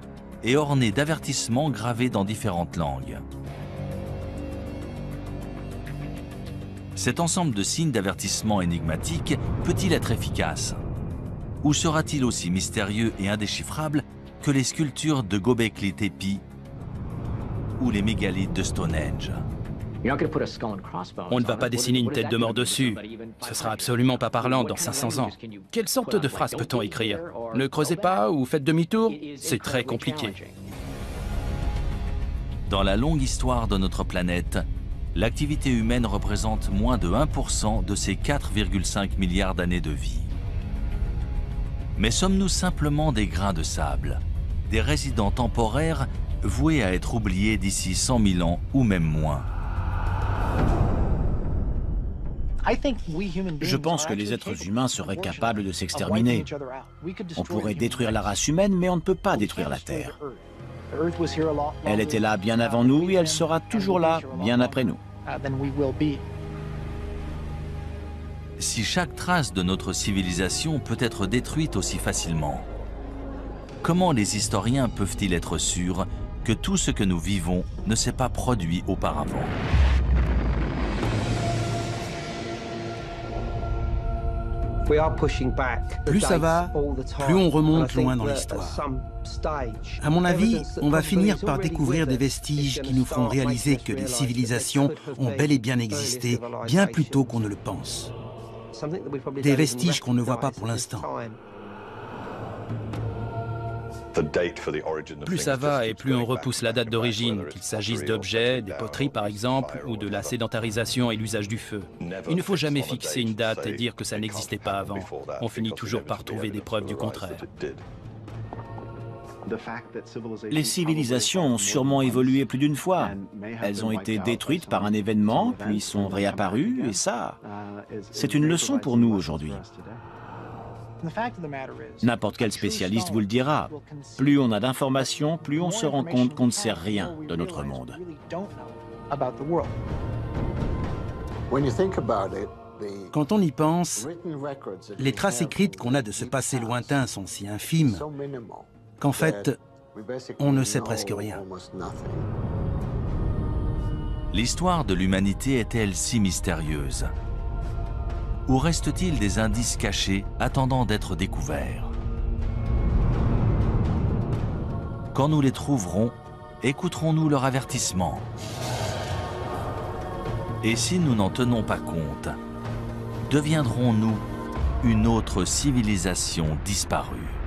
et ornées d'avertissements gravés dans différentes langues. Cet ensemble de signes d'avertissement énigmatiques peut-il être efficace? Ou sera-t-il aussi mystérieux et indéchiffrable que les sculptures de Göbekli Tepe ou les mégalithes de Stonehenge? On ne va pas dessiner une tête de mort dessus. Ce sera absolument pas parlant dans 500 ans. Quelle sorte de phrase peut-on écrire? Ne creusez pas ou faites demi-tour? C'est très compliqué. Dans la longue histoire de notre planète, l'activité humaine représente moins de 1% de ces 4,5 milliards d'années de vie. Mais sommes-nous simplement des grains de sable, des résidents temporaires voués à être oubliés d'ici 100 000 ans ou même moins? Je pense que les êtres humains seraient capables de s'exterminer. On pourrait détruire la race humaine, mais on ne peut pas détruire la Terre. Elle était là bien avant nous et elle sera toujours là bien après nous. Si chaque trace de notre civilisation peut être détruite aussi facilement, comment les historiens peuvent-ils être sûrs que tout ce que nous vivons ne s'est pas produit auparavant? Plus ça va, plus on remonte loin dans l'histoire. À mon avis, on va finir par découvrir des vestiges qui nous feront réaliser que les civilisations ont bel et bien existé bien plus tôt qu'on ne le pense. Des vestiges qu'on ne voit pas pour l'instant. Plus ça va et plus on repousse la date d'origine, qu'il s'agisse d'objets, des poteries par exemple, ou de la sédentarisation et l'usage du feu. Il ne faut jamais fixer une date et dire que ça n'existait pas avant. On finit toujours par trouver des preuves du contraire. Les civilisations ont sûrement évolué plus d'une fois. Elles ont été détruites par un événement, puis sont réapparues, et ça, c'est une leçon pour nous aujourd'hui. N'importe quel spécialiste vous le dira. Plus on a d'informations, plus on se rend compte qu'on ne sait rien de notre monde. Quand on y pense, les traces écrites qu'on a de ce passé lointain sont si infimes qu'en fait, on ne sait presque rien. L'histoire de l'humanité est-elle si mystérieuse? Ou reste-t-il des indices cachés attendant d'être découverts? Quand nous les trouverons, écouterons-nous leur avertissement? Et si nous n'en tenons pas compte, deviendrons-nous une autre civilisation disparue?